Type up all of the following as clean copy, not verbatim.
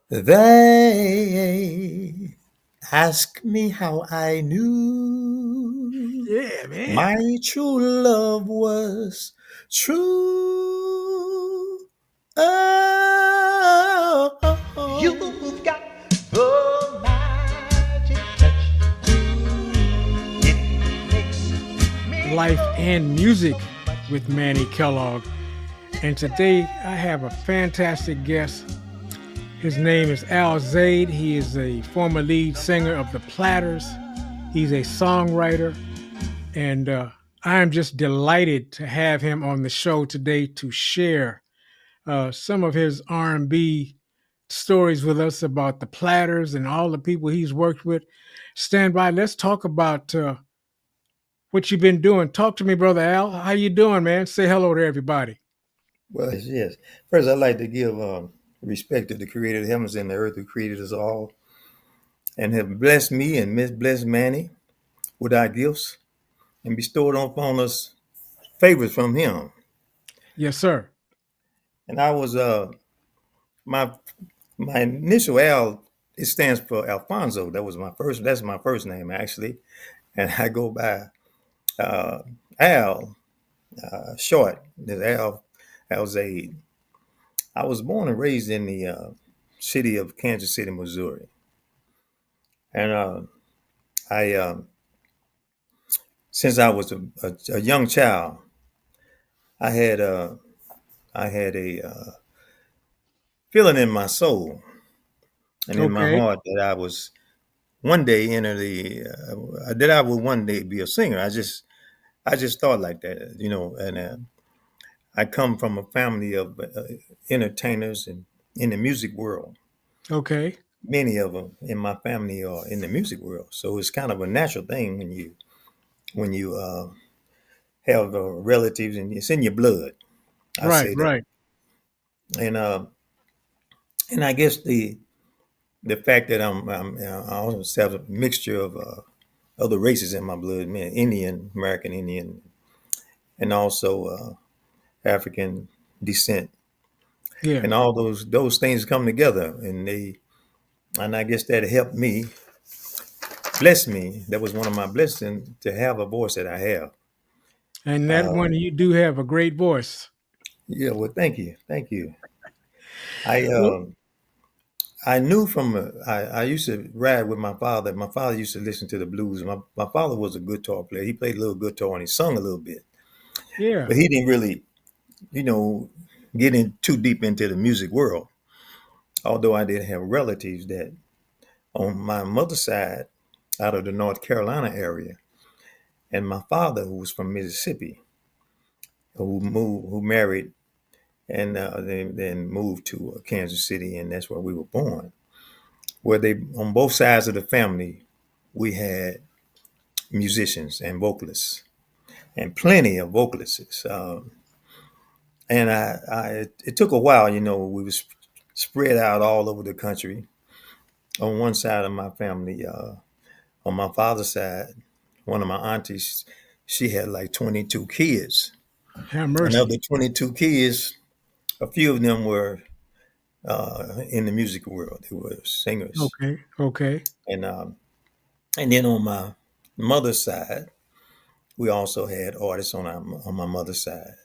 They ask me how I knew Yeah, man. my true love was true. Oh, oh, You've oh. got the magic touch. It makes me Life and love so music much. with Manny Kellogg. And today I have a fantastic guest. His name is Zaid. He is a former lead singer of the Platters. He's a songwriter, and I am just delighted to have him on the show today to share some of his R&B stories with us about the Platters and all the people he's worked with. Stand by. Let's talk about what you've been doing. Talk to me, brother Al. How you doing, man? Say hello to everybody. Well, yes. First, I'd like to give respect to the creator of the heavens and the earth who created us all and have blessed me and blessed Manny with our gifts and bestowed upon us favors from him. Yes, sir. And I was my my initial Al, it stands for Alfonso. That's my first name actually. And I go by uh, Al, short, there's Al Zaid. I was born and raised in the city of Kansas City, Missouri. And I since I was a young child, I had I had a feeling in my soul and in my Okay. heart that I was one day enter the that I would one day be a singer. I just thought like that, you know. And I come from a family of entertainers and in the music world. Okay. Many of them in my family are in the music world, so it's kind of a natural thing when you have relatives and it's in your blood. I Right. say that, Right. and uh, and I guess the fact that I also have a mixture of other races in my blood, man, Indian, American Indian, and also African descent, Yeah. and all those things come together, and I guess that helped me, bless me. That was one of my blessings to have a voice that I have. And that Uh, one, you do have a great voice. yeah, well, thank you. I Well, I knew from I used to ride with my father. My father used to listen to the blues. My father was a guitar player. He played a little guitar and he sung a little bit, yeah. but he didn't really, you know, get in too deep into the music world. Although I did have relatives that on my mother's side, out of the North Carolina area, and my father who was from Mississippi, who married and then moved to Kansas City, and that's where we were born. Where they on both sides of the family, we had musicians and vocalists, and plenty of vocalists. And it took a while, you know. We was spread out all over the country. On one side of my family, on my father's side, one of my aunties, she had like 22 kids. Have And of mercy. the 22 kids, a few of them were in the music world. They were singers. Okay. Okay. And and then on my mother's side, we also had artists on my mother's side,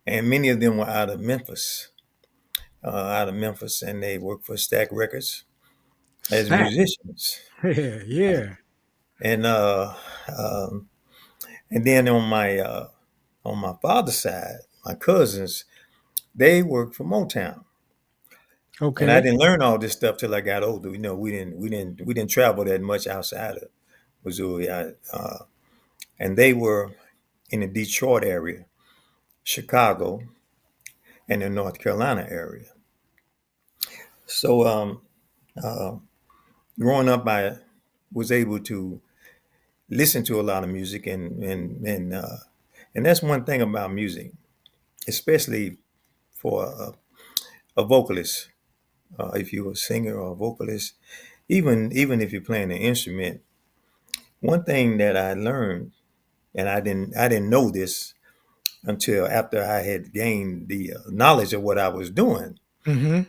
and many of them were out of Memphis, and they worked for Stack Records as Stack. musicians. Yeah. Yeah. And um, and then on my father's side, my cousins, they worked for Motown. And I Okay. didn't learn all this stuff till I got older. You know, we didn't travel that much outside of Missouri. And they were in the Detroit area, Chicago, and the North Carolina area. So uh, growing up, I was able to listen to a lot of music, and that's one thing about music, especially for a vocalist. If you're a singer or a vocalist, even if you're playing an instrument, one thing that I learned, and I didn't know this until after I had gained the knowledge of what I was doing, Mm-hmm.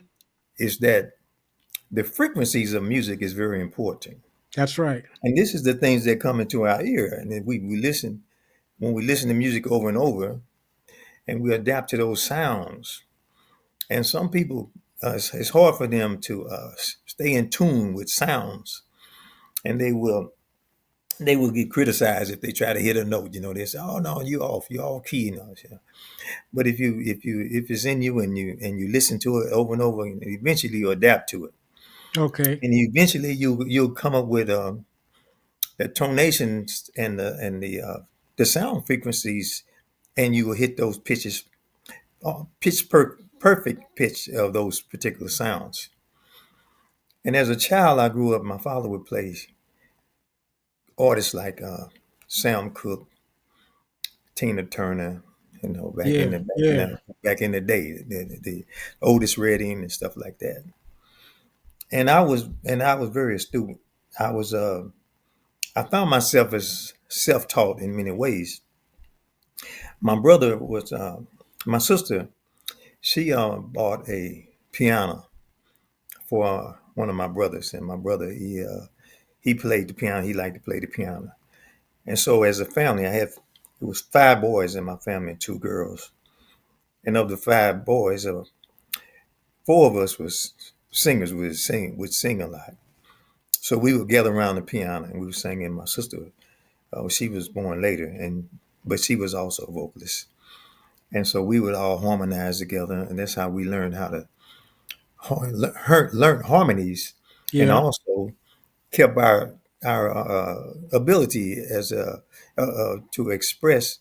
is that the frequencies of music is very important. That's right. And this is the things that come into our ear. And then we listen, when we listen to music over and over and we adapt to those sounds. And some people, it's hard for them to stay in tune with sounds, and they will get criticized if they try to hit a note. They say, "Oh no, you off key." But if it's in you and you listen to it over and over, and eventually you adapt to it, Okay. and eventually you'll come up with the tonations and the sound frequencies, and you will hit those pitches, perfect pitch of those particular sounds. And as a child, I grew up. My father would play artists like Sam Cooke, Tina Turner. Back in Yeah. the back in Yeah. the back in the day, the Otis Redding and stuff like that. And I was very astute. I was I found myself as self-taught in many ways. My brother was my sister. She bought a piano for one of my brothers, and my brother he played the piano. He liked to play the piano. And so as a family, it was five boys in my family and two girls. And of the five boys, four of us was singers. Would sing a lot. So we would gather around the piano and we were singing. My sister, she was born later, but she was also a vocalist. And so we would all harmonize together, and that's how we learned how to learn harmonies, and Yeah. also kept our ability as to express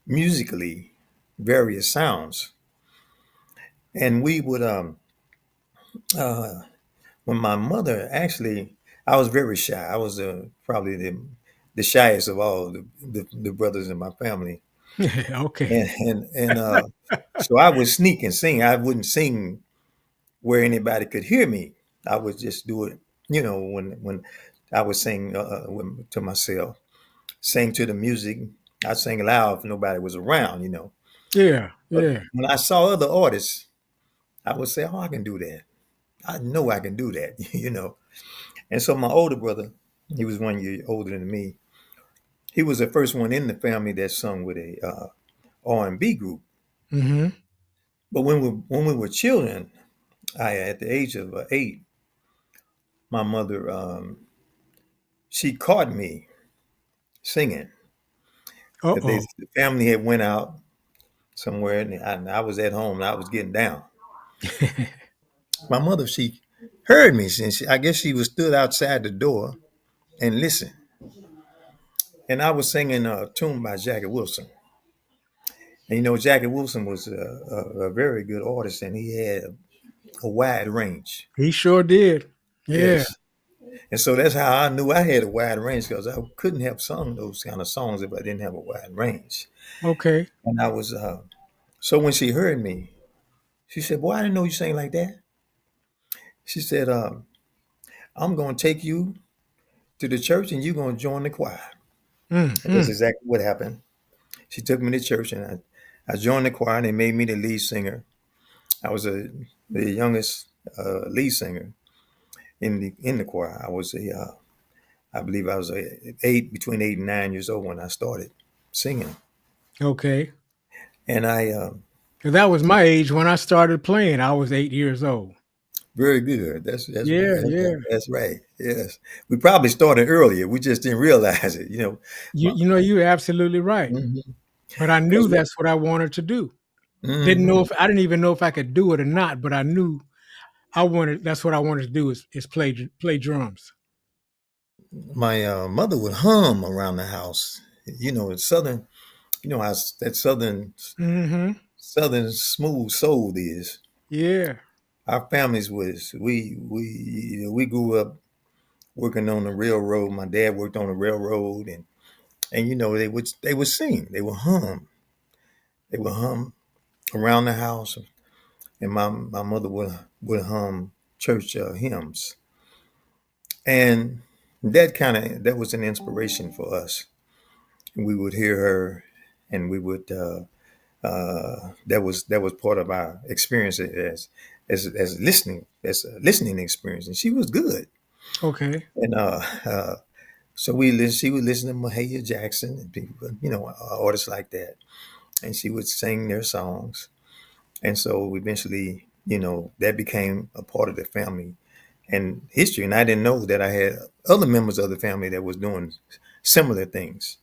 musically various sounds. And we would uh when my mother actually, I was very shy. I was probably the shyest of all the brothers in my family. Okay. And so I would sneak and sing. I wouldn't sing where anybody could hear me. I would just do it, when I would sing to myself, sing to the music. I sang loud if nobody was around. Yeah. But Yeah. when I saw other artists, I would say, "Oh, I can do that. I know I can do that." And so my older brother, he was 1 year older than me. He was the first one in the family that sung with a R&B group. Mm-hmm. But when we were children, at the age of 8, my mother, she caught me singing. Uh-oh. The family had went out somewhere, and I was at home, and I was getting down. My mother, she heard me, and I guess she was stood outside the door and listened. And I was singing a tune by Jackie Wilson. And Jackie Wilson was a very good artist, and he had a wide range. He sure did. Yeah. Yes. And so that's how I knew I had a wide range, because I couldn't have sung those kind of songs if I didn't have a wide range. Okay. And I was, so when she heard me, she said, "Boy, I didn't know you sang like that." She said, "I'm going to take you to the church and you're going to join the choir." And that's Mm-hmm. exactly what happened. She took me to church, and I joined the choir, and they made me the lead singer. I was the youngest lead singer in the choir. I believe I was between 8 and 9 years old when I started singing. Okay. And I, 'Cause that was my age when I started playing. I was 8 years old. very good. Yeah. Yeah. That's right. Yes, we probably started earlier. We just didn't realize it. You My, you know you're absolutely right. mhm. But I knew 'Cause that's what I wanted to do. Didn't know mhm. if I didn't even know if I could do it or not, but I knew that's what I wanted to do is play drums. My mother would hum around the house. It's southern. How that Mm-hmm. southern smooth soul is. Yeah. Our families was we grew up working on the railroad. My dad worked on the railroad, and they would sing. They would hum around the house, and my mother would hum church hymns, and that was an inspiration for us. We would hear her, and we would that was part of our experience as listening as a listening experience, and she was good. Okay. And so she would listen to Mahalia Jackson and people, artists like that, and she would sing their songs. And so eventually, that became a part of the family and history. And I didn't know that I had other members of the family that was doing similar things.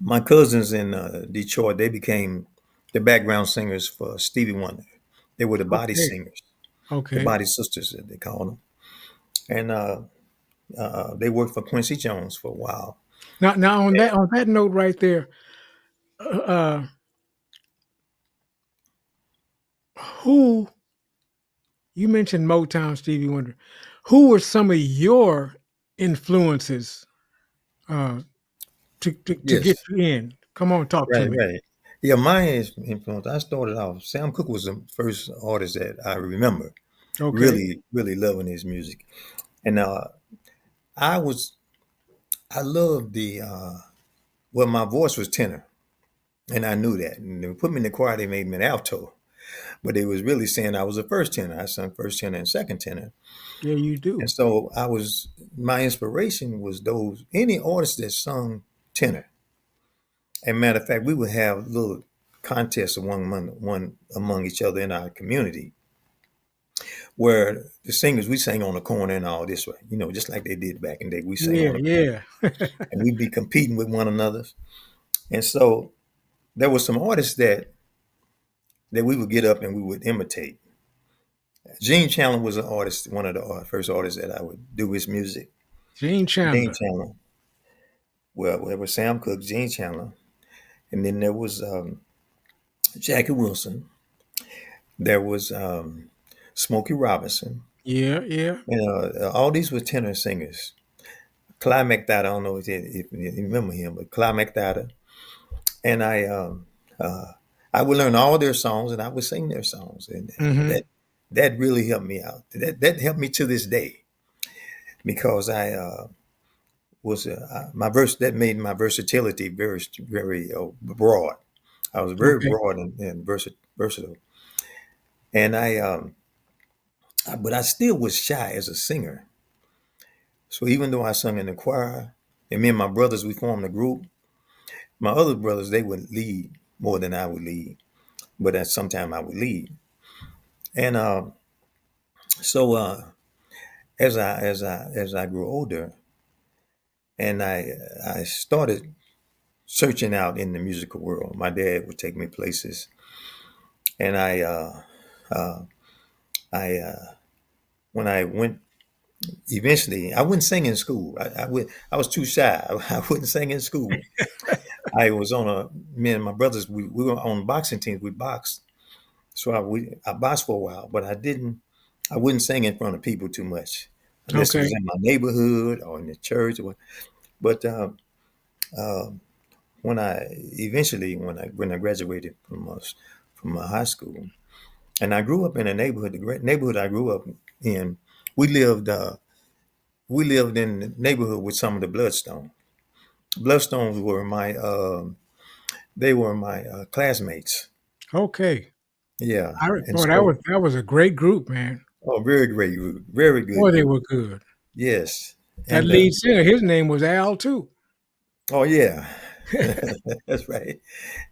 My cousins in Detroit, they became the background singers for Stevie Wonder. They were the body Okay. singers, the Okay. body sisters, that they call them. And they worked for Quincy Jones for a while. Now on that note right there, uh, who you mentioned Motown, Stevie Wonder. Who were some of your influences uh, to get Yes, you in? Come on, talk to right, me. right. Yeah, my influence. I started off. Sam Cooke was the first artist that I remember Okay. really, really loving his music, and I was I loved the well, my voice was tenor, and I knew that. And they put me in the choir. They made me an alto, but they was really saying I was a first tenor. I sung first tenor and second tenor, Yeah, you and do. so my inspiration was those any artists that sung tenor. And matter of fact, we would have little contests one among each other in our community, where the singers we sang on the corner and all this way, just like they did back in the day. We sang Yeah, on the corner, yeah. and we'd be competing with one another. And so there were some artists that we would get up and we would imitate. Gene Chandler was an artist, one of the first artists that I would do his music. Gene Gene Chandler. Chandler. Well, there was Sam Cooke, Gene Chandler, and then there was Jackie Wilson. There was Smokey Robinson. Yeah, yeah. All these were tenor singers. Clyde McDowell, I don't know if you remember him, but Clyde McDowell. And I would learn all their songs and I would sing their songs. And Hmm. that really helped me out. That helped me to this day because I was my verse that made my versatility very very broad. I was very Okay. broad and versatile, and but I still was shy as a singer. So even though I sung in the choir, and me and my brothers we formed a group, my other brothers they would lead more than I would lead, but at some time I would lead. And so as I grew older, and I started searching out in the musical world. My dad would take me places, and uh, I when I went eventually, I wouldn't sing in school. I was too shy. I wouldn't sing in school. I was on a me and my brothers. We were on boxing teams. We boxed, so I boxed for a while, but I wouldn't sing in front of people too much, unless it was Okay. in my neighborhood or in the church. But uh, when I graduated from high school, and I grew up in a neighborhood. The great neighborhood I grew up in, we lived we lived in the neighborhood with some of the Bloodstones. Bloodstones were my classmates. Okay. Yeah, and Boy, so that was a great group, man. very great group, very good Boy, they group. were good. Yes, That and lead singer, his name was Al too. oh yeah, that's right.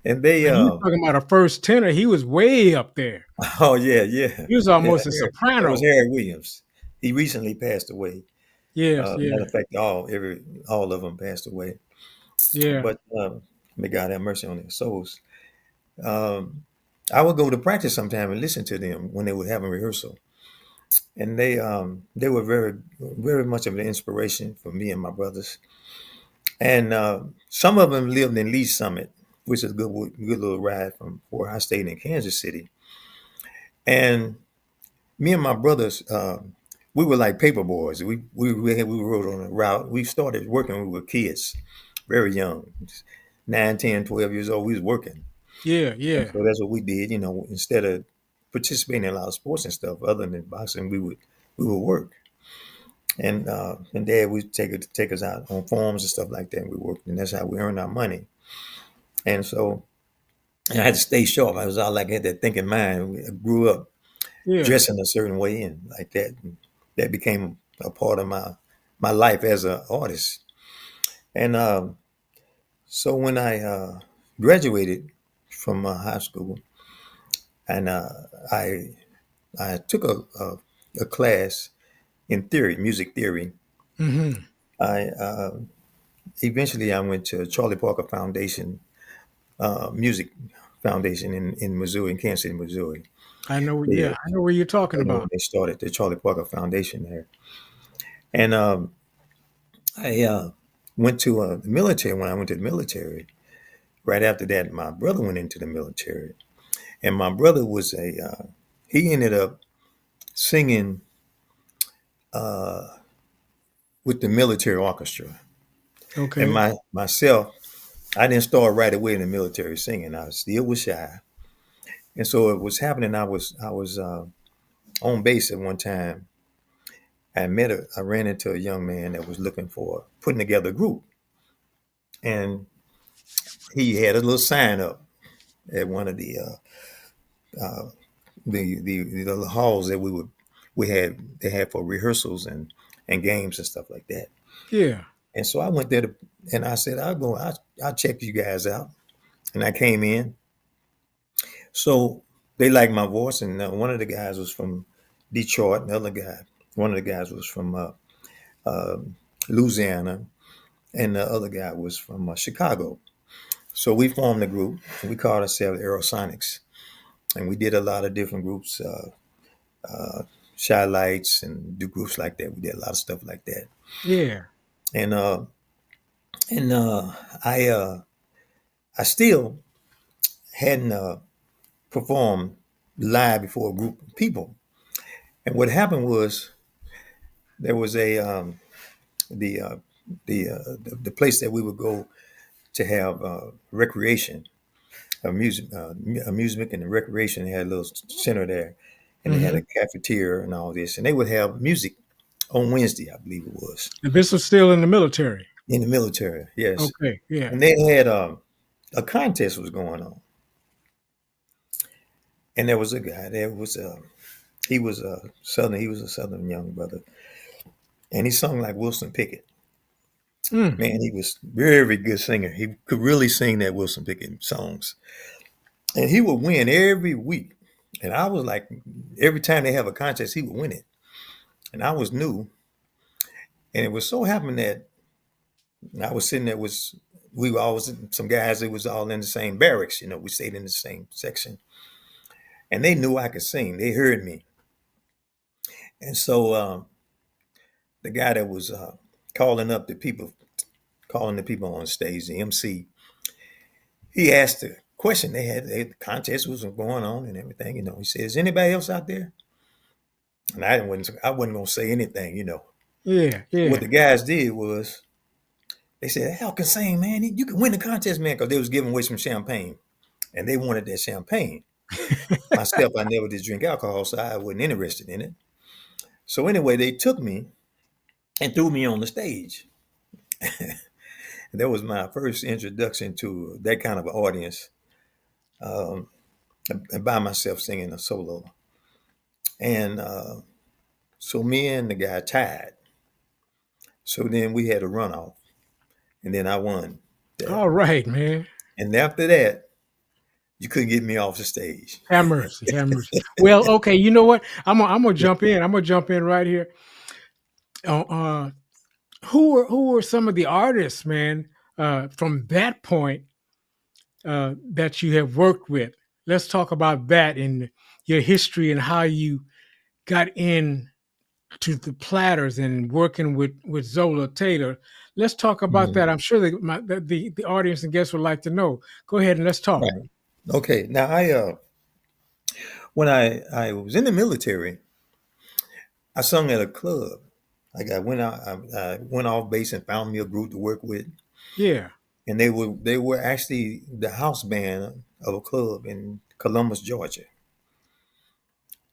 And they Now you talking about a first tenor, he was way up there. oh yeah, yeah, He was yeah. almost a That was soprano. Harry Williams. He recently passed away. Yes, yeah, Matter of fact, all of them passed away. yeah. But may God have mercy on their souls. Um, I would go to practice sometime and listen to them when they would have a rehearsal, and they were very very much of an inspiration for me and my brothers. And some of them lived in Lee Summit, which is a good little ride from where I stayed in Kansas City. And me and my brothers, we were like paper boys. We rode on a route. We started working when we were kids, very young, 9, 10, 12 years old. We was working. Yeah, And yeah. so that's what we did. Instead of participating in a lot of sports and stuff, other than boxing, we would work. And Dad would take us out on farms and stuff like that. And we worked, and that's how we earned our money. And so and I had to stay sharp. I was all like I had that thinking mind. I grew up. Yeah. dressing a certain way and like that. And that became a part of my life as an artist. And so when I graduated from high school, and I I took a class in theory, music theory. Hmm. I eventually I went to Charlie Parker Foundation, Music Foundation in Missouri, in Kansas City, Missouri. I know. They, Yeah, I know what you're talking about. they started the Charlie Parker Foundation there, and I went to the military. When I went to the military, right after that, my brother went into the military, and my brother was a he ended up singing with the military orchestra, and Okay. myself. I didn't start right away in the military singing. I still was shy, and so it was happening. I was on base at one time. I ran into a young man that was looking for putting together a group, and he had a little sign up at one of the halls that we had they had for rehearsals and games and stuff like that. Yeah. And so I went there and I said, I'll check you guys out. And I came in. So they liked my voice, and one of the guys was from Detroit, and the other guy, one of the guys was from uh, Louisiana, and the other guy was from Chicago. So we formed a group, and we called ourselves Aerosonics, and we did a lot of different groups, Shy Lights, and do groups like that. We did a lot of stuff like that, Yeah. and and I I still hadn't performed live before a group of people. And what happened was there was a the the place that we would go to have recreation, amusement and recreation. They had a little center there, and they had a Hmm. cafeteria and all this, and they would have music on Wednesday, I believe it was, And this was still in the military. in the military. Yes, Okay. Yeah. and they had a contest was going on, and there was a guy. There was he was a southern. He was a southern young brother, and he sung like Wilson Pickett. Mm. Man, he was very good singer. He could really sing that Wilson Pickett songs, and he would win every week. And I was like, every time they have a contest, he would win it. And I was new, and it was so happened that I was sitting there was we were always some guys that was all in the same barracks. You know, we stayed in the same section, and they knew I could sing. They heard me, and so the guy that was calling up the people, calling the people on stage, the MC, he asked a question. The contest was going on and everything. You know, he said, "Is anybody else out there?" And I wasn't gonna say anything. You know, Yeah. what Yeah. the guys did was they said, "Hell can sing, man. You can win the contest, man," because they was giving away some champagne, and they wanted that champagne. Myself, I never did drink alcohol, so I wasn't interested in it. So anyway, they took me and threw me on the stage. And that was my first introduction to that kind of audience, um, by myself singing a solo. And so me and the guy tied. So then we had a runoff, and then I won that. All right, man. And after that, you couldn't get me off the stage. Have mercy. Have mercy. Well, okay. You know what? I'm gonna jump in. I'm gonna jump in right here. Uh, who were some of the artists, man, from that point that you have worked with? Let's talk about that in your history and how you got in to the Platters and working with Zola Taylor. Let's talk about Mhm. that. I'm sure the audience and guests would like to know. Go ahead and let's talk. Right. Okay. Now I when I was in the military, I sung at a club. Like I went out, I went off base and found me a group to work with, Yeah. and they were actually the house band of a club in Columbus, Georgia.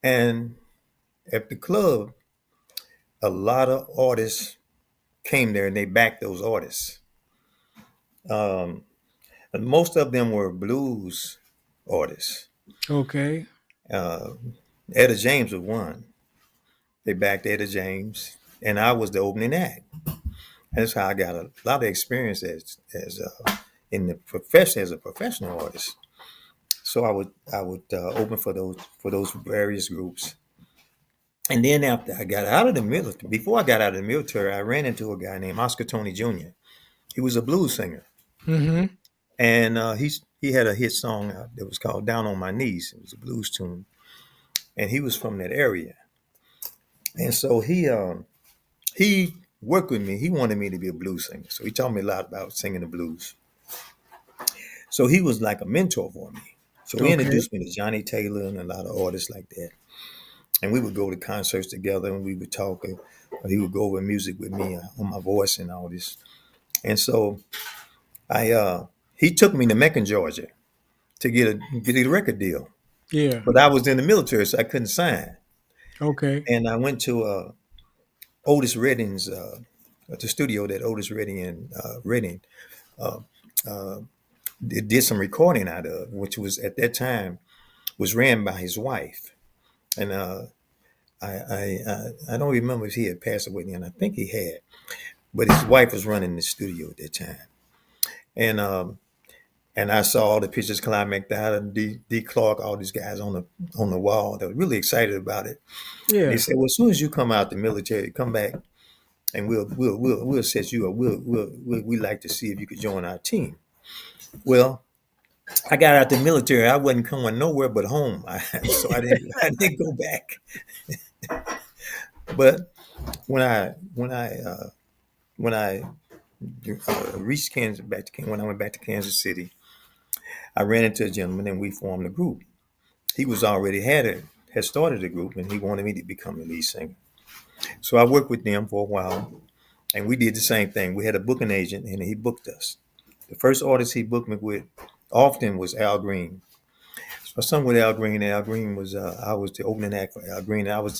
And at the club, a lot of artists came there and they backed those artists. Um, and most of them were blues artists. Okay. Uh, Etta James was one. They backed Etta James, and I was the opening act. That's how I got a lot of experience as in the profession as a professional artist. So I would open for those various groups. And then after I got out of the military, before I got out of the military, I ran into a guy named Oscar Tony Jr. He was a blues singer, Mm-hmm. and he had a hit song that was called "Down on My Knees." It was a blues tune, and he was from that area. And so he worked with me. He wanted me to be a blues singer, so he taught me a lot about singing the blues. So he was like a mentor for me. So he Okay. introduced me to Johnny Taylor and a lot of artists like that. And we would go to concerts together and we would talk. He would go over music with me on my voice and all this. And so I he took me to Macon, Georgia to get a record deal. Yeah. But I was in the military, so I couldn't sign. Okay. And I went to Otis Redding's the studio that Otis Redding and Redding uh, uh, did some recording out of, which was at that time was ran by his wife. And I don't remember if he had passed away then. I think he had, but his wife was running the studio at that time. And and I saw all the pictures, Clyde McDowell and D. Clark, all these guys on the wall. They were really excited about it. And they Yeah. said, "Well, as soon as you come out the military, come back, and we'll set you up. We like to see if you could join our team." Well, I got out the military. I wasn't going nowhere but home, so I didn't go back. But when I reached Kansas, when I went back to Kansas City, I ran into a gentleman and we formed a group. He was already had started a group and he wanted me to become the lead singer. So I worked with them for a while and we did the same thing. We had a booking agent and he booked us. The first artist he booked me with often was Al Green. So I sung with Al Green. Al Green was I was the opening act for Al Green. I was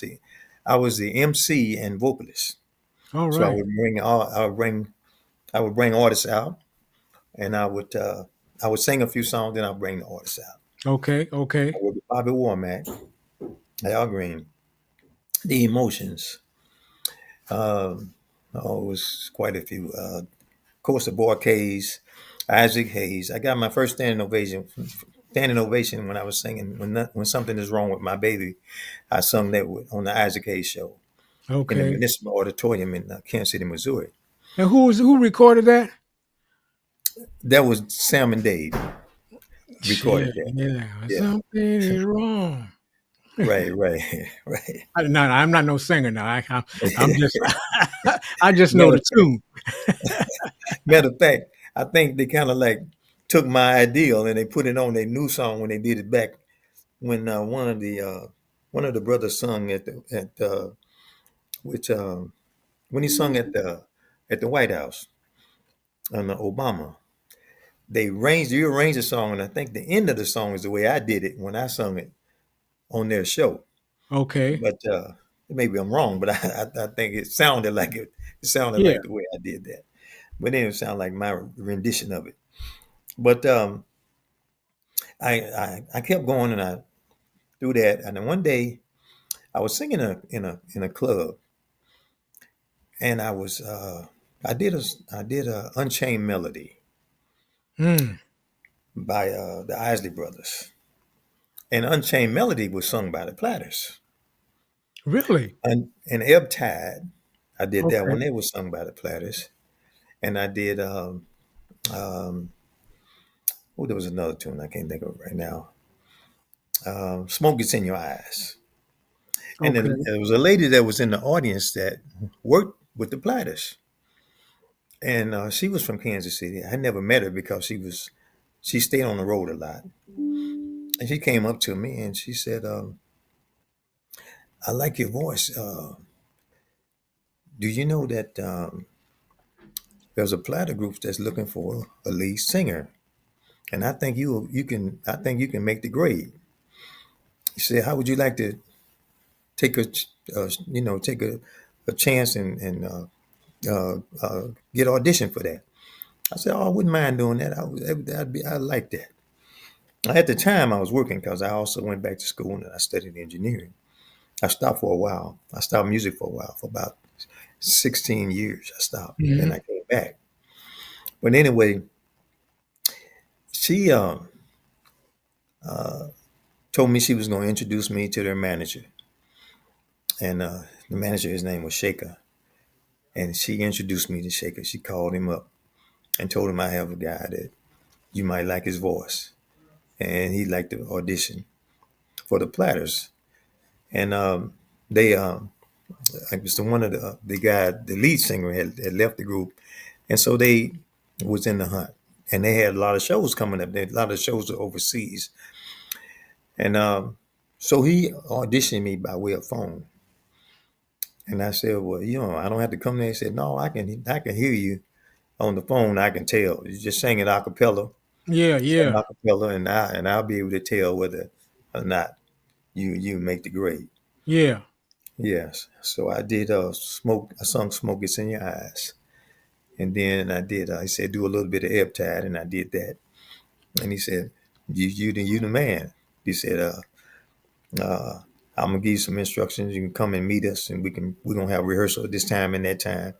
the MC and vocalist. All So right. I would bring artists out and I would sing a few songs, then I'll bring the artists out. Okay. Okay. I worked with Bobby Wormack, Al Green, The Emotions. Oh, it was quite a few. Of course, the Boy Kays, Isaac Hayes. I got my first standing ovation when I was singing when something is wrong with my baby. I sung that on the Isaac Hayes show in the Okay. Municipal Auditorium in Kansas City, Missouri. And who recorded that? That was Sam and Dave Yeah. recorded that. Yeah. Yeah, Something is wrong. right, right. No, I'm not no singer now. I'm just I just know Matter the tune. Matter of fact, I think they kind of like took my ideal and they put it on their new song when they did it back when one of the brothers sung at which when he sung at the White House under Obama. They rearranged the song, and I think the end of the song is the way I did it when I sung it on their show. Okay. But maybe I'm wrong, but I think it sounded like it sounded Yeah. like the way I did that. But it didn't sound like my rendition of it. But I kept going and I through that. And then one day I was singing in a club, and I did a Unchained Melody Mm, by the Isley Brothers, and Unchained Melody was sung by the Platters, really? and Ebb Tide. I did that Okay. one. It was sung by the Platters, and I did um, oh, there was another tune I can't think of right now. Smoke Gets in Your Eyes. And then Okay. there was a lady that was in the audience that worked with the Platters, and she was from Kansas City. I never met her because she stayed on the road a lot, and she came up to me and she said, "I like your voice. Do you know that there's a Platter group that's looking for a lead singer, and I think you can make the grade." She said, "How would you like to take take a chance and get audition for that?" I said, "Oh, I wouldn't mind doing that. I like that." At the time, I was working because I also went back to school and I studied engineering. I stopped for a while. I stopped music for a while, for about 16 years. I stopped. Then Hmm. I came back. But anyway, she told me she was going to introduce me to their manager. And the manager, his name was Shaker. And she introduced me to Shaker. She called him up and told him I have a guy that you might like his voice. And he'd like to audition for the Platters. And they, I was one of the guy, the lead singer had left the group. And so they was in the hunt. And they had a lot of shows coming up. They had a lot of shows overseas. And so he auditioned me by way of phone. And I said, well, I don't have to come there. He said, no, I can hear you on the phone. I can tell. You just sing it a cappella, Yeah, sing yeah, a cappella, and I'll be able to tell whether or not you make the grade. yeah. Yes. So I did smoke. I sung "Smoke It's in Your Eyes," and then I did. He said, do a little bit of Ebb Tide, and I did that. And he said, you the man. He said, uh, I'm gonna give you some instructions. You can come and meet us, and we're gonna have rehearsal this time and that time.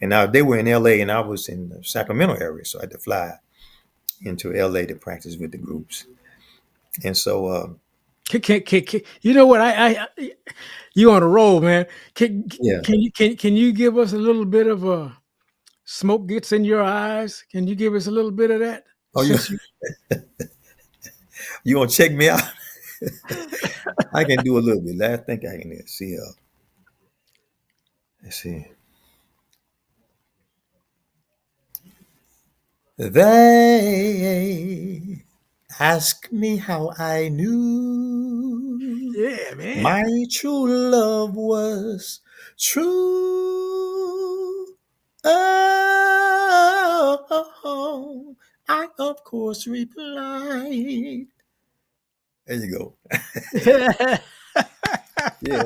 And now they were in L.A. and I was in the Sacramento area, so I had to fly into L.A. to practice with the groups. And so, You know what? You on a roll, man. yeah. Can you give us a little bit of a smoke gets in your eyes? Can you give us a little bit of that? Oh, you Since you you gonna check me out? I can do a little bit. I think I can see. Let's see. They ask me how I knew Yeah, man. my true love was true. Oh, I of course replied. There you go. Yeah.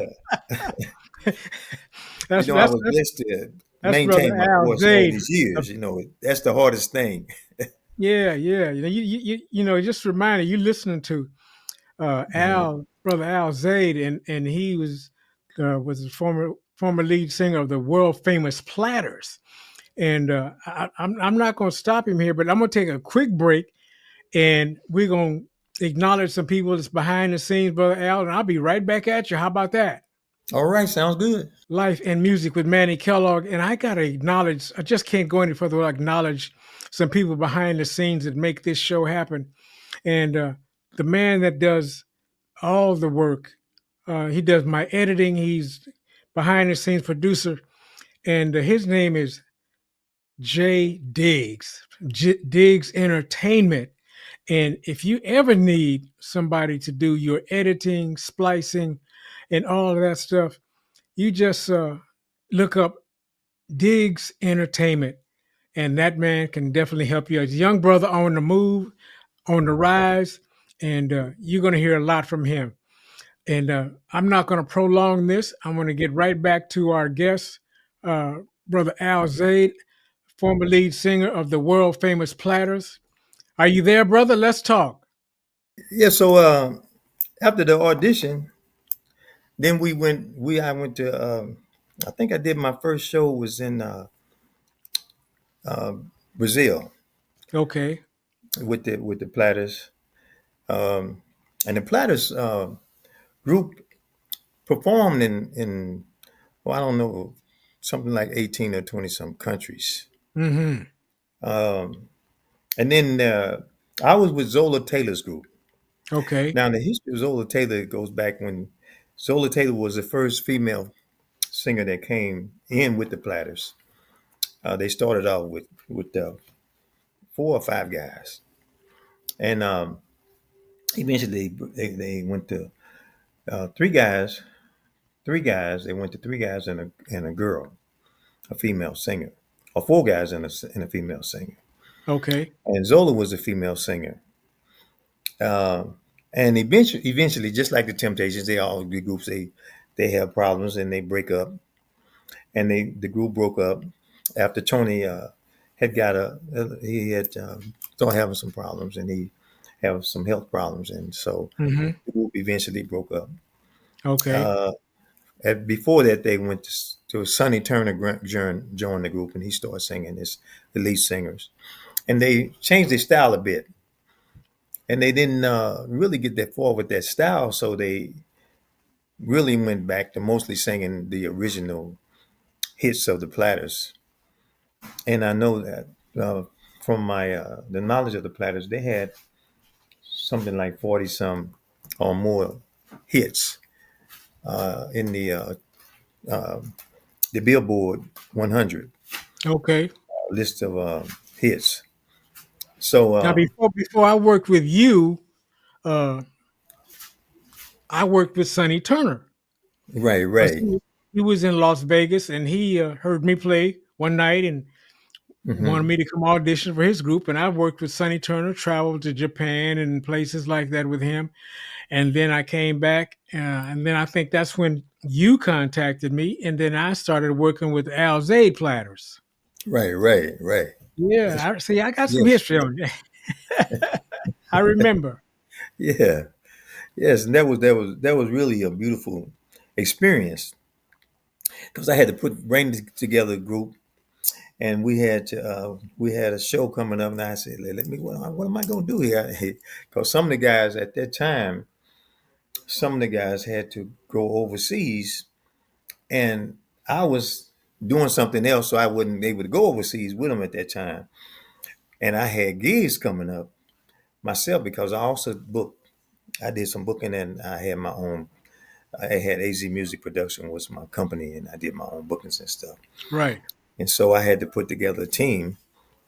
that's I that's was that's blessed to that's brother maintain my Al voice all Zaid. these years. That's the hardest thing. Yeah, yeah. It just reminded you listening to Mhm. brother Al Zaid, and he was the former lead singer of the world famous Platters. And I'm not going to stop him here, but I'm going to take a quick break, and we're going to acknowledge some people that's behind the scenes, brother Al, and I'll be right back at you. How about that? All right, sounds good. Life and Music with Manny Kellogg. And I got to acknowledge, I just can't go any further without acknowledge some people behind the scenes that make this show happen. And the man that does all the work, he does my editing. He's behind the scenes producer. And his name is Jay Diggs, Diggs Entertainment. And if you ever need somebody to do your editing, splicing, and all of that stuff, you just look up Diggs Entertainment, and that man can definitely help you. As a young brother on the move, on the rise, and you're going to hear a lot from him. And I'm not going to prolong this. I'm going to get right back to our guest, uh, Brother Al Zaid, former lead singer of the world famous Platters. Are you there, brother? Let's talk. Yeah. So after the audition, then I went to. I think I did my first show was in Brazil Okay. with the Platters, um, and the Platters group performed in well, I don't know, something like 18 or 20 some countries. Mm-hmm. Um, and then I was with Zola Taylor's group. Okay. Now, the history of Zola Taylor goes back when Zola Taylor was the first female singer that came in with the Platters. They started out with 4 or 5 guys, and eventually they went to 3 guys. 3 guys. They went to 3 guys and a girl, a female singer, or 4 guys and a female singer. Okay. And Zola was a female singer. Um, and eventually, just like the Temptations, they all the groups they have problems and they break up. And the group broke up after Tony had got he had started having some problems and he had some health problems, and so Mm-hmm. the group eventually broke up. Okay. Uh, Before that, they went to Sonny Turner joined the group, and he started singing as the lead singers. And they changed their style a bit, and they didn't really get that far with that style, so they really went back to mostly singing the original hits of the Platters. And I know that from my the knowledge of the Platters, they had something like 40 some or more hits in the Billboard 100 Okay. list of hits. So Now, before I worked with you, uh, I worked with Sonny Turner. right, 'Cause right. he was in Las Vegas, and he heard me play one night and wanted Hmm. me to come audition for his group. And I worked with Sonny Turner, traveled to Japan and places like that with him. And then I came back, and then I think that's when you contacted me, and then I started working with Al Zaid Platters. Right, right, right. That's, Yeah, I see. I got some yes, history on that. I remember. yeah, yes. And that was really a beautiful experience because I had to bring together a group, and we had a show coming up, and I said, let me what am I going to do here? Because some of the guys at that time, some of the guys had to go overseas, and I was doing something else, so I wasn't able to go overseas with them at that time. And I had gigs coming up myself because I also booked. I did some booking, and I had my own. I had AZ Music Production was my company, and I did my own bookings and stuff. Right. And so I had to put together a team,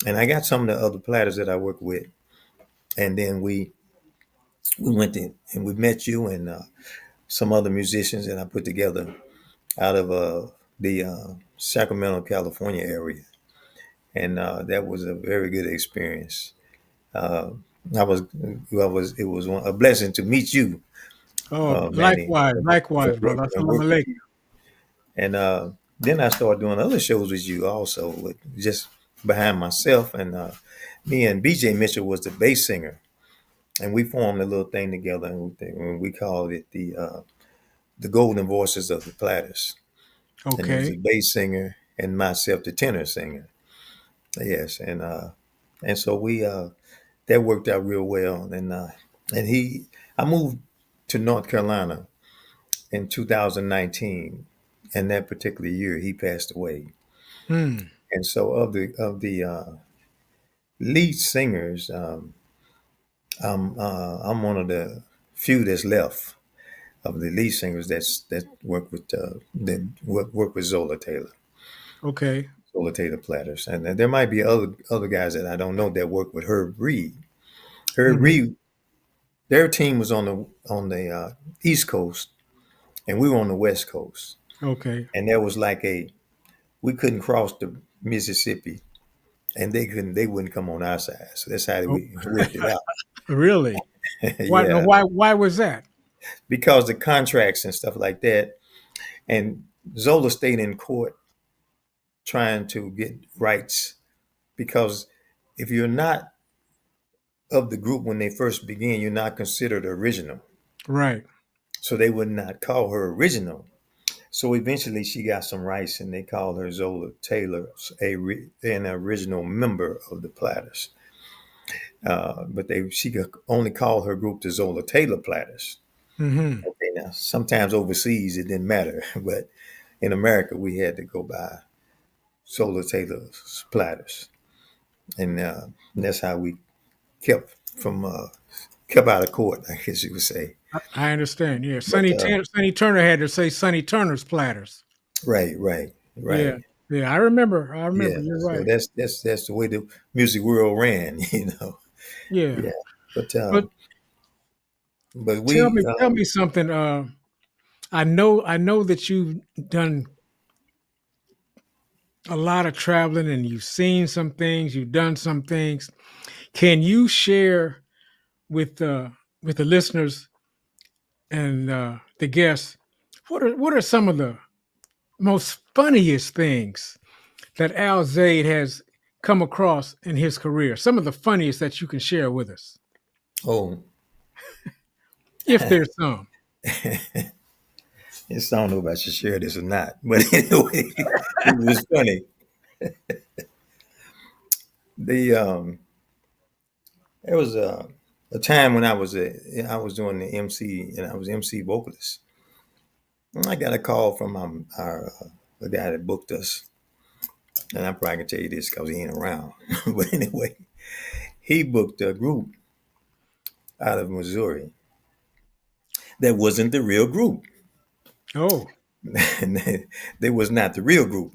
and I got some of the other platters that I work with, and then we went in and we met you and some other musicians, and I put together out of the Sacramento, California area, and that was a very good experience. Uh, it was a blessing to meet you, Oh, Manny, likewise, likewise, brother. and Assalamu work with alaikum. you. And then I started doing other shows with you also, with just behind myself. And me and BJ Mitchell was the bass singer, and we formed a little thing together, and we called it the Golden Voices of the Platters. And it was Okay. a bass singer and myself, the tenor singer. Yes, and so we that worked out real well. And I moved to North Carolina in 2019, and that particular year he passed away. Hmm. And so of the lead singers, I'm one of the few that's left of the lead singers that work with Okay. Zola Taylor Platters, and there might be other guys that I don't know that work with Herb Reed. Herb Hmm. Reed, their team was on the East Coast, and we were on the West Coast, Okay. and there was like we couldn't cross the Mississippi, and they wouldn't come on our side. So that's how Oh, we worked it out. really? Why? No, Yeah, why was that? because the contracts and stuff like that, and Zola stayed in court trying to get rights because if you're not of the group when they first began, you're not considered original. Right. So they would not call her original. So eventually she got some rights and they called her Zola Taylor, an original member of the Platters. But she could only call her group the Zola Taylor Platters. Hmm. Okay, now sometimes overseas it didn't matter, but in America we had to go by Zola Taylor's Platters, and that's how we kept from kept out of court, I guess you would say. I understand. Yeah. But Sonny Turner had to say Sonny Turner's Platters. right, right, Yeah. right. Yeah. I remember. I Yeah. remember. You're So right. that's the way the music world ran, you know. Yeah. Yeah. But But we tell me something. I know that you've done a lot of traveling and you've seen some things, you've done some things. Can you share with the listeners and the guests what are some of the most funniest things that Al Zaid has come across in his career? Some of the funniest that you can share with us, oh if there's some. It's, I don't know if I should share this or not, but anyway, it was funny. The There was a time when I was doing the MC and I was MC vocalist. And I got a call from our the guy that booked us, and I probably can tell you this because he ain't around. But anyway, he booked a group out of Missouri that wasn't the real group. Oh, And they was not the real group.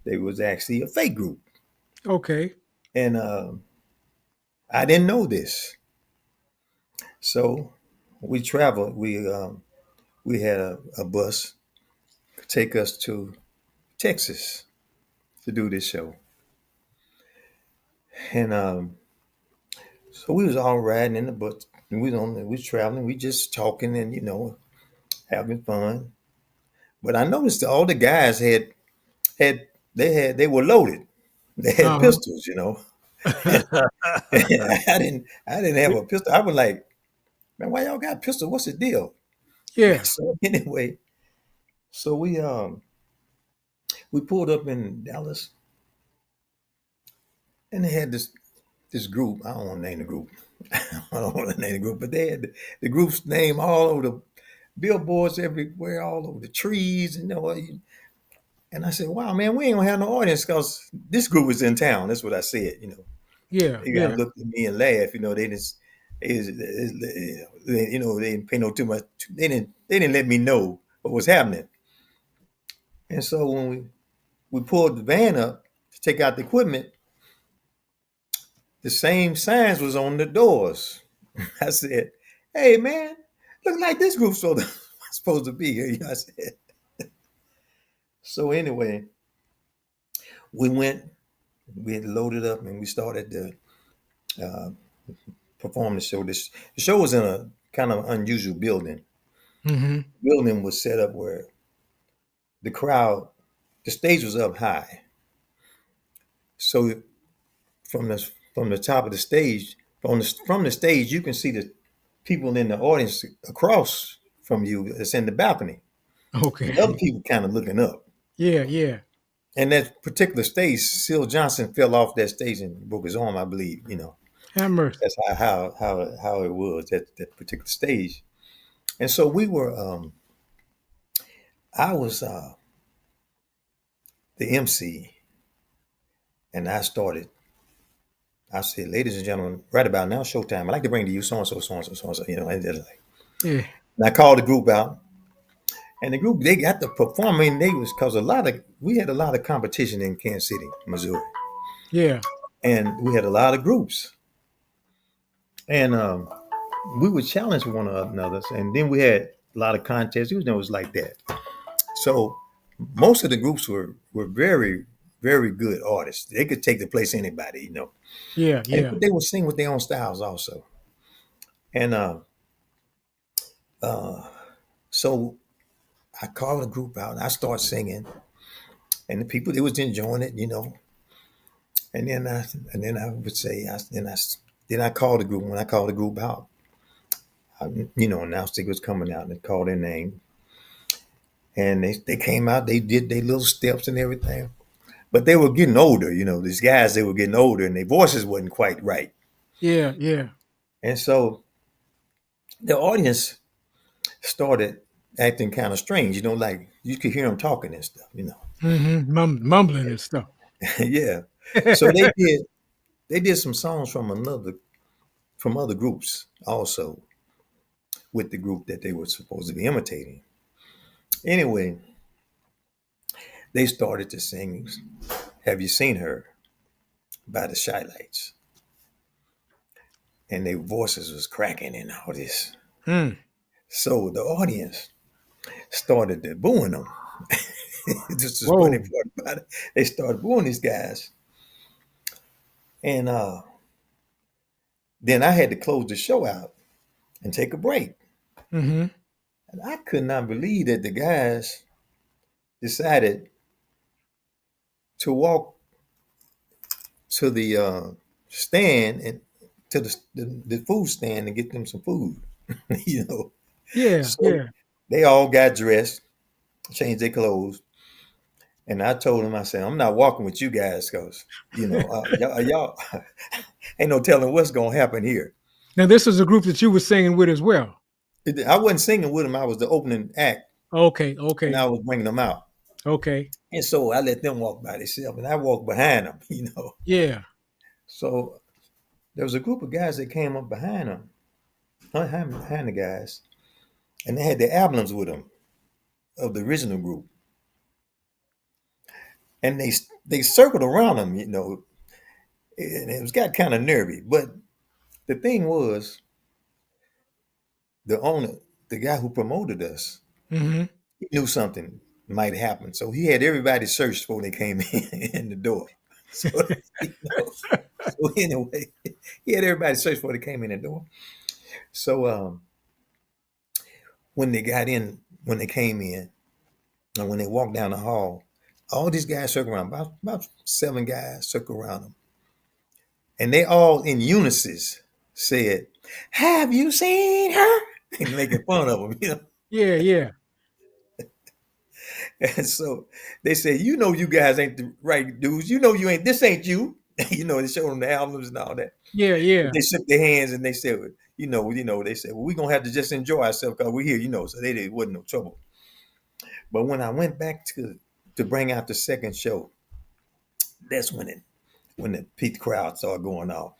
They was actually a fake group, okay. and I didn't know this. So we traveled. We had a bus take us to Texas to do this show, and so we was all riding in the bus. And we was traveling. We just talking and having fun. But I noticed that all the guys had they were loaded. They had Uh-huh. pistols. I didn't have a pistol. I was like, man, why y'all got pistols? What's the deal? Yeah, So anyway, so we pulled up in Dallas, and they had this group. I don't want to name the group. I don't want to name the group, but they had the group's name all over the billboards everywhere, all over the trees. And I said, "Wow, man, we ain't gonna have no audience because this group is in town." That's what I said. yeah, They got yeah, looked at me and laughed. They didn't pay no too much. They didn't let me know what was happening. And so when we pulled the van up to take out the equipment, the same signs was on the doors. I said, "Hey, man, look like this group's supposed to be here." I said. So anyway, we went. We had loaded up and we started to uh, perform the show. The show was in a kind of unusual building. mm-hmm. The building was set up where the crowd, the stage was up high. So from the top of the stage, from the stage, you can see the people in the audience across from you that's in the balcony. The other Okay. people kind of looking up. Yeah, yeah. And that particular stage, Seal Johnson fell off that stage and broke his arm, I believe. Have mercy. That's how it was that particular stage. And so we were. I was the MC, and I started. I said, "Ladies and gentlemen, right about now, showtime. I'd like to bring to you so and so, so and so, so and so." And, Yeah, and I called the group out, and the group they got to perform. I mean, they was because we had a lot of competition in Kansas City, Missouri, yeah, and we had a lot of groups, and we would challenge one another, and then we had a lot of contests. It was like that. So most of the groups were very very good artists. They could take the place of anybody. yeah, And yeah, but they would sing with their own styles also. And uh, so I called the group out. And I started singing, and the people they was enjoying it. And then I would say, then I called the group. When I called the group out, announced they was coming out and called their name. And they came out. They did their little steps and everything. But they were getting older. These guys they were getting older, and their voices wasn't quite right. yeah, yeah. And so the audience started acting kind of strange. Like you could hear them talking and stuff. Mm-hmm. Mumbling and stuff. Yeah. So they did some songs from other groups also with the group that they were supposed to be imitating. Anyway, they started to sing "Have You Seen Her" by the Shy Lights, and their voices was cracking and all this. Mm. So the audience started to booing them. This is the funny Whoa. part about it. They started booing these guys, and then I had to close the show out and take a break. Mm-hmm. And I could not believe that the guys decided to walk to the stand and to the food stand and get them some food. you know. Yeah, So yeah. They all got dressed, changed their clothes, and I told them, I said, I'm not walking with you guys because y'all ain't no telling what's gonna happen here. Now, this is a group that you were singing with as well. I wasn't singing with them. I was the opening act, Okay, and okay, I was bringing them out. okay. And so I let them walk by themselves, and I walked behind them. Yeah. So there was a group of guys that came up behind them, behind the guys, and they had their albums with them of the original group, and they circled around them, and it was got kind of nervy. But the thing was, the owner, the guy who promoted us, Hmm. he knew something might happen, so he had everybody searched before they came in the door. So, you know, so anyway, he had everybody searched before they came in the door. So when they got in, when they came in, and when they walked down the hall, all these guys circled around, about 7 guys circled around them, and they all in unison said, "Have you seen her?" And making fun of them. Yeah, yeah, And so they said, you guys ain't the right dudes. You ain't, this ain't you." They showed them the albums and all that. yeah, But yeah. they shook their hands and they said, they said, well, we're going to have to just enjoy ourselves because we're here. So they didn't, wasn't no trouble. But when I went back to bring out the second show, that's when the peak crowd started going off.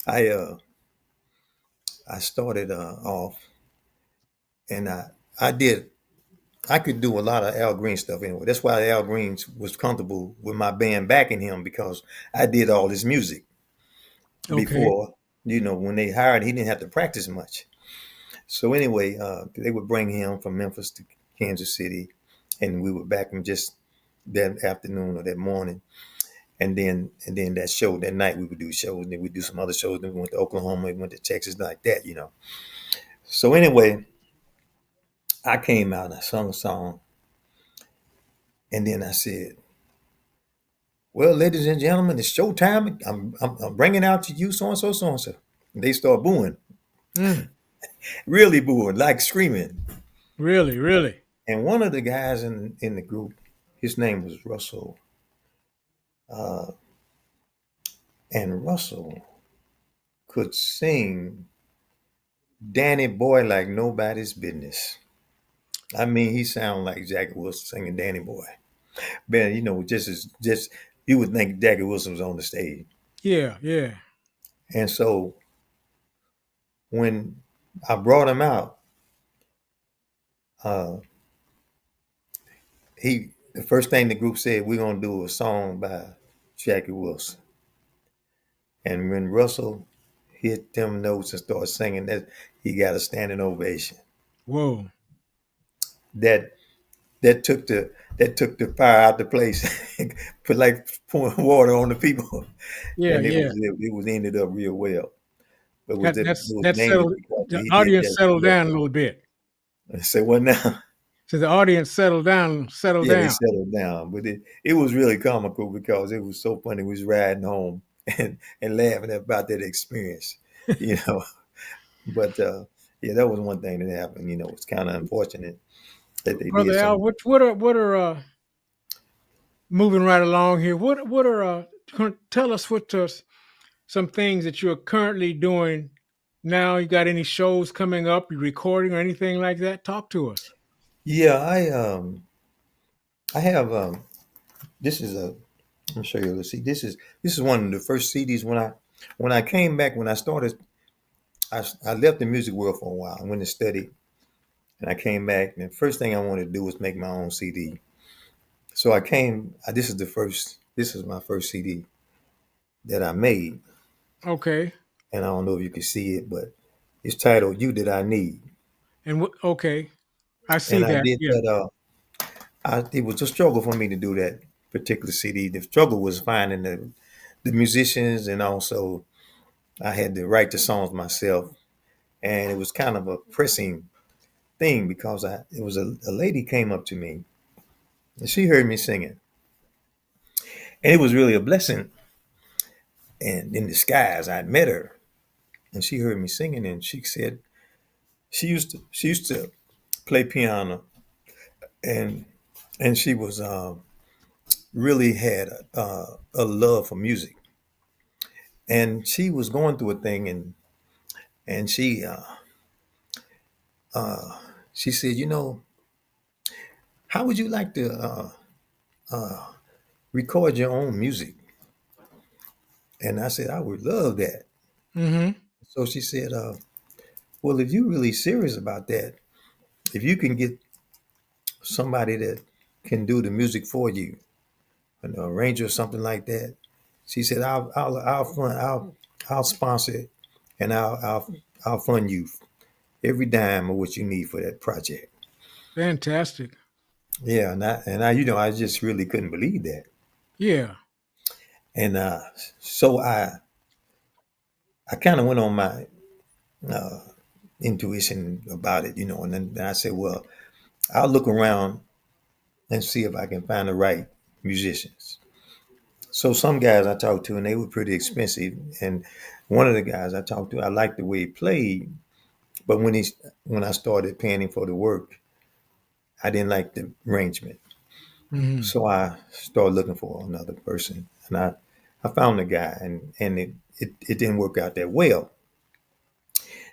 I, uh, I started off and I could do a lot of Al Green stuff anyway. That's why Al Green was comfortable with my band backing him because I did all this music Okay. before. When they hired, he didn't have to practice much. So anyway, they would bring him from Memphis to Kansas City, and we would back him just that afternoon or that morning. And then that show that night we would do shows, and then we'd do some other shows. Then we went to Oklahoma, we went to Texas, like that. So anyway, I came out and I sung a song, and then I said, "Well, ladies and gentlemen, it's showtime. I'm bringing out to you so and so, so and so." And they start booing, Mm, really booing, like screaming. really, really. And one of the guys in the group, his name was Russell, uh, and Russell could sing Danny Boy like nobody's business. I mean, he sounded like Jackie Wilson singing Danny Boy. Man, just you would think Jackie Wilson was on the stage. Yeah, yeah. And so when I brought him out, uh, the first thing the group said, we're gonna do a song by Jackie Wilson. And when Russell hit them notes and started singing that, he got a standing ovation. Whoa. That that took the fire out the place. Put like pouring water on the people, Yeah, and yeah. it was ended up real well. But That it that's was that mainly settled because the he did audience that settled down a real little bit. well. Say what now? So the audience settled down, settled Yeah, they down. settled down, but it was really comical because it was so funny. We was riding home and laughing about that experience, you know. But yeah, that was one thing that happened. It's kind of unfortunate that they did Brother Al, something. what are moving right along here? What are tell us what some things that you're currently doing now. You got any shows coming up? You recording or anything like that? Talk to us. Yeah, I have this is a let me show you. Let's see. This is one of the first CDs when I came back when I started. I left the music world for a while. I went to study, and I came back. And the first thing I wanted to do was make my own CD. So I came. This is the first. This is my first CD that I made, Okay. and I don't know if you can see it, but it's titled "You That I Need." And okay, I see And I that. did Yeah. that. It was a struggle for me to do that particular CD. The struggle was finding the musicians, and also I had to write the songs myself, and it was kind of a pressing thing because it was a lady came up to me and she heard me singing, and it was really a blessing. And in disguise, I met her, and she heard me singing, and she said she used to play piano, and she was really had a love for music, and she was going through a thing, and and she uh, she said, how would you like to record your own music? And I said, I would love that. Mm-hmm. So she said, well, if you're really serious about that, if you can get somebody that can do the music for you, an arranger or something like that, she said, I'll sponsor it, and I'll fund you every dime of what you need for that project. Fantastic. Yeah, and I I just really couldn't believe that. Yeah. And so I kind of went on my uh, intuition about it, and then I said, well, I'll look around and see if I can find the right musicians. So some guys I talked to, and they were pretty expensive. And one of the guys I talked to, I liked the way he played, but when I started paying him for the work, I didn't like the arrangement. Mm-hmm. So I started looking for another person, and I found the guy, and it didn't work out that well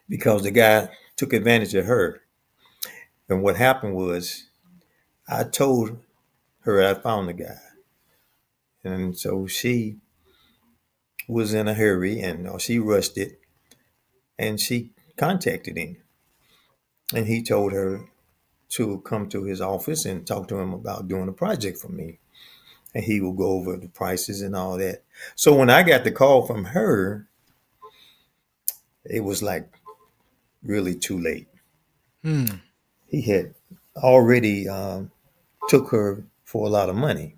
because the guy took advantage of her. And what happened was I told her I found the guy, and so she was in a hurry, and she rushed it, and she contacted him, and he told her to come to his office and talk to him about doing a project for me, and he will go over the prices and all that. So when I got the call from her, it was like really too late. Mm. He had already took her for a lot of money,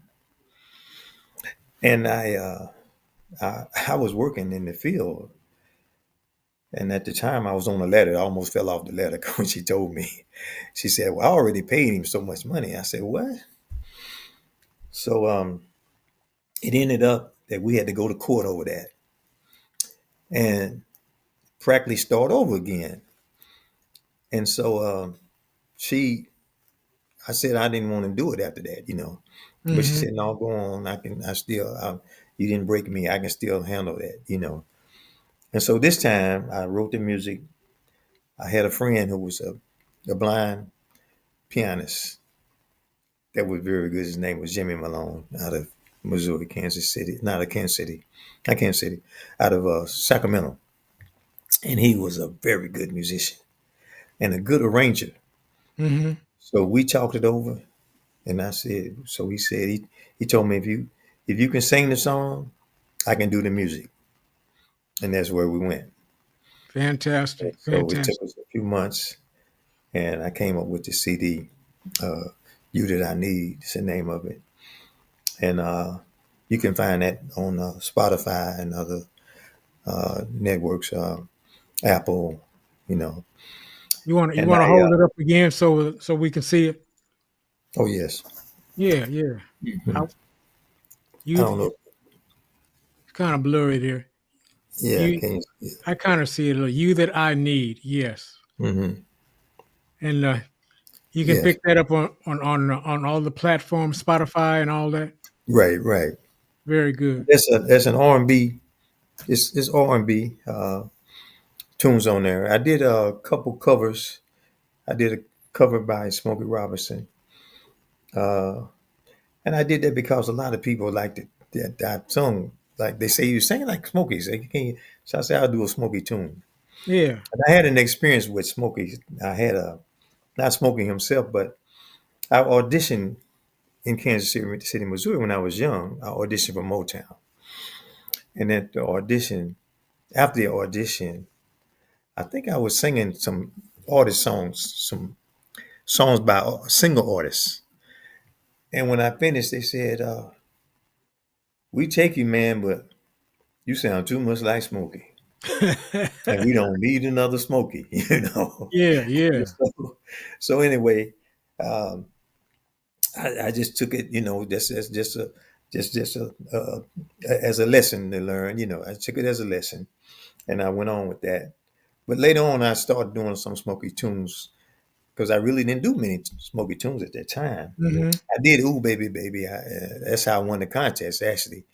and I was working in the field, and at the time I was on a ladder. I almost fell off the ladder when she told me. She said, "Well, I already paid him so much money." I said, "What?" So it ended up that we had to go to court over that and practically start over again. And so she, I said I didn't want to do it after that. But she Mm-hmm. said, "No, go on. You didn't break me. I can still handle that." And so this time I wrote the music. I had a friend who was a blind pianist that was very good. His name was Jimmy Malone out of Missouri, Kansas City, not of Kansas City, not Kansas City, out of Sacramento. And he was a very good musician and a good arranger. Mm-hmm. So we talked it over, and I said, so he said he told me if you can sing the song, I can do the music, and that's where we went. And Fantastic. so it took Fantastic. us a few months, and I came up with the CD, uh, "You That I Need" is the name of it, and you can find that on Spotify and other networks, Apple, you know. You And want to I, hold it up again so we can see it? oh yes, Yeah, yeah. I, Mhm. I you don't know, kind of blurry there. yeah, You can you? I kind of see it a little. You that I need. Yes. Hmm. And you can Yes, pick that up on all the platforms, Spotify and all that. right, right. Very good. There's an R&B. It's R&B tunes on there. I did a couple covers. I did a cover by Smokey Robinson, uh, and I did that because a lot of people liked that song. Like they say, you sing like Smokey. So, so I said I'll do a Smokey tune. Yeah. And I had an experience with Smokey. I had a not Smokey himself, but I auditioned in Kansas City, Missouri when I was young. I auditioned for Motown, and at the audition, after the audition, I think I was singing some artist songs, some songs by single artists. And when I finished, they said, "We take you, man, but you sound too much like Smokey, and we don't need another Smokey." Yeah, yeah. So anyway, um, I just took it, just a just a as a lesson to learn. I took it as a lesson, and I went on with that. But later on, I started doing some Smokey tunes because I really didn't do many Smokey tunes at that time. Hmm. I did "Ooh Baby Baby." That's how I won the contest. Actually,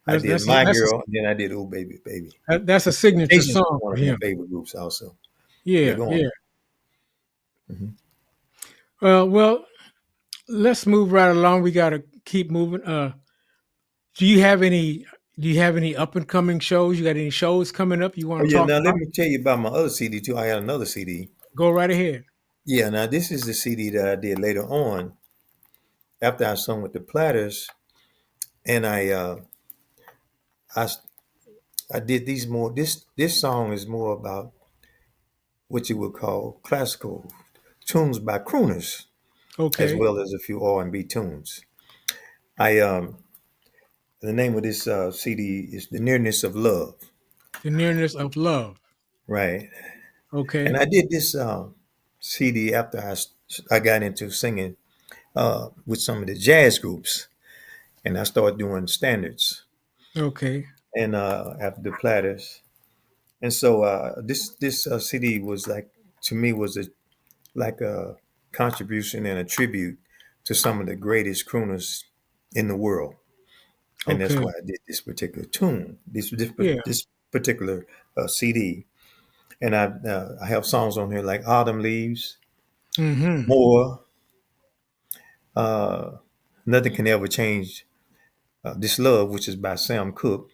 I That's did that's a, "My that's Girl," and then I did "Ooh Baby Baby." that's a signature Temptations song was one for of my him. favorite groups, also. Yeah, Yeah, go on. yeah. Mhm. Well, let's move right along. We got to keep moving. Do you have any? Do you have any up and coming shows? You got any shows coming up you Oh want to yeah. talk Now let about? me tell you about my other CD too. I had another CD. Go right ahead. Yeah. Now this is the CD that I did later on after I sung with the Platters, and I I did these more. This song is more about what you would call classical tunes by crooners, as Okay. well as a few R&B tunes. I The name of this CD is "The Nearness of Love," The nearness of love. right? And Okay. I did this CD after I got into singing with some of the jazz groups, and I started doing standards Okay. and after the Platters. And so this CD was like, to me, was like a contribution and a tribute to some of the greatest crooners in the world, and that's Okay. why I did this particular tune, Yeah. this particular CD. And I have songs on here like "Autumn Leaves," Mm-hmm. "More," uh, "Nothing Can Ever Change This Love," which is by Sam Cooke,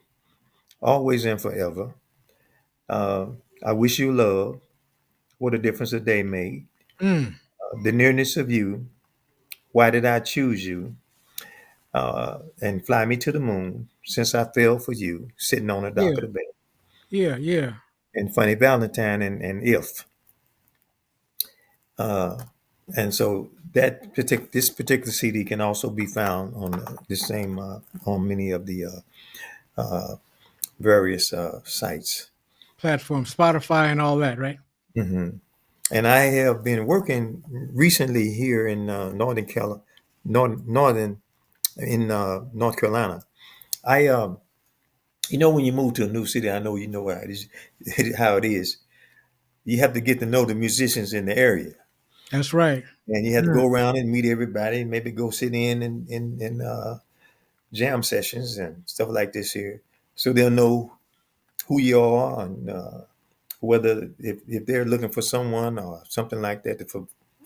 "Always and Forever," uh, "I Wish You Love," "What a Difference a Day Made," Mm. "The Nearness of You," "Why Did I Choose You," and "Fly Me to the Moon," "Since I Fell for You," "Sitting on the Yeah. Dock of the Bay," Yeah. Yeah. and "Funny Valentine," and "If." Uh, and so this particular CD can also be found on the same on many of the various sites. Platform, Spotify, and all that, right? Hmm. And I have been working recently here in northern in North Carolina. I when you move to a new city, I know you know how it is. How it is. You have to get to know the musicians in the area, That's right. and you have to Mm. go around and meet everybody. Maybe go sit in jam sessions and stuff like this here, so they'll know who you are and whether if they're looking for someone or something like that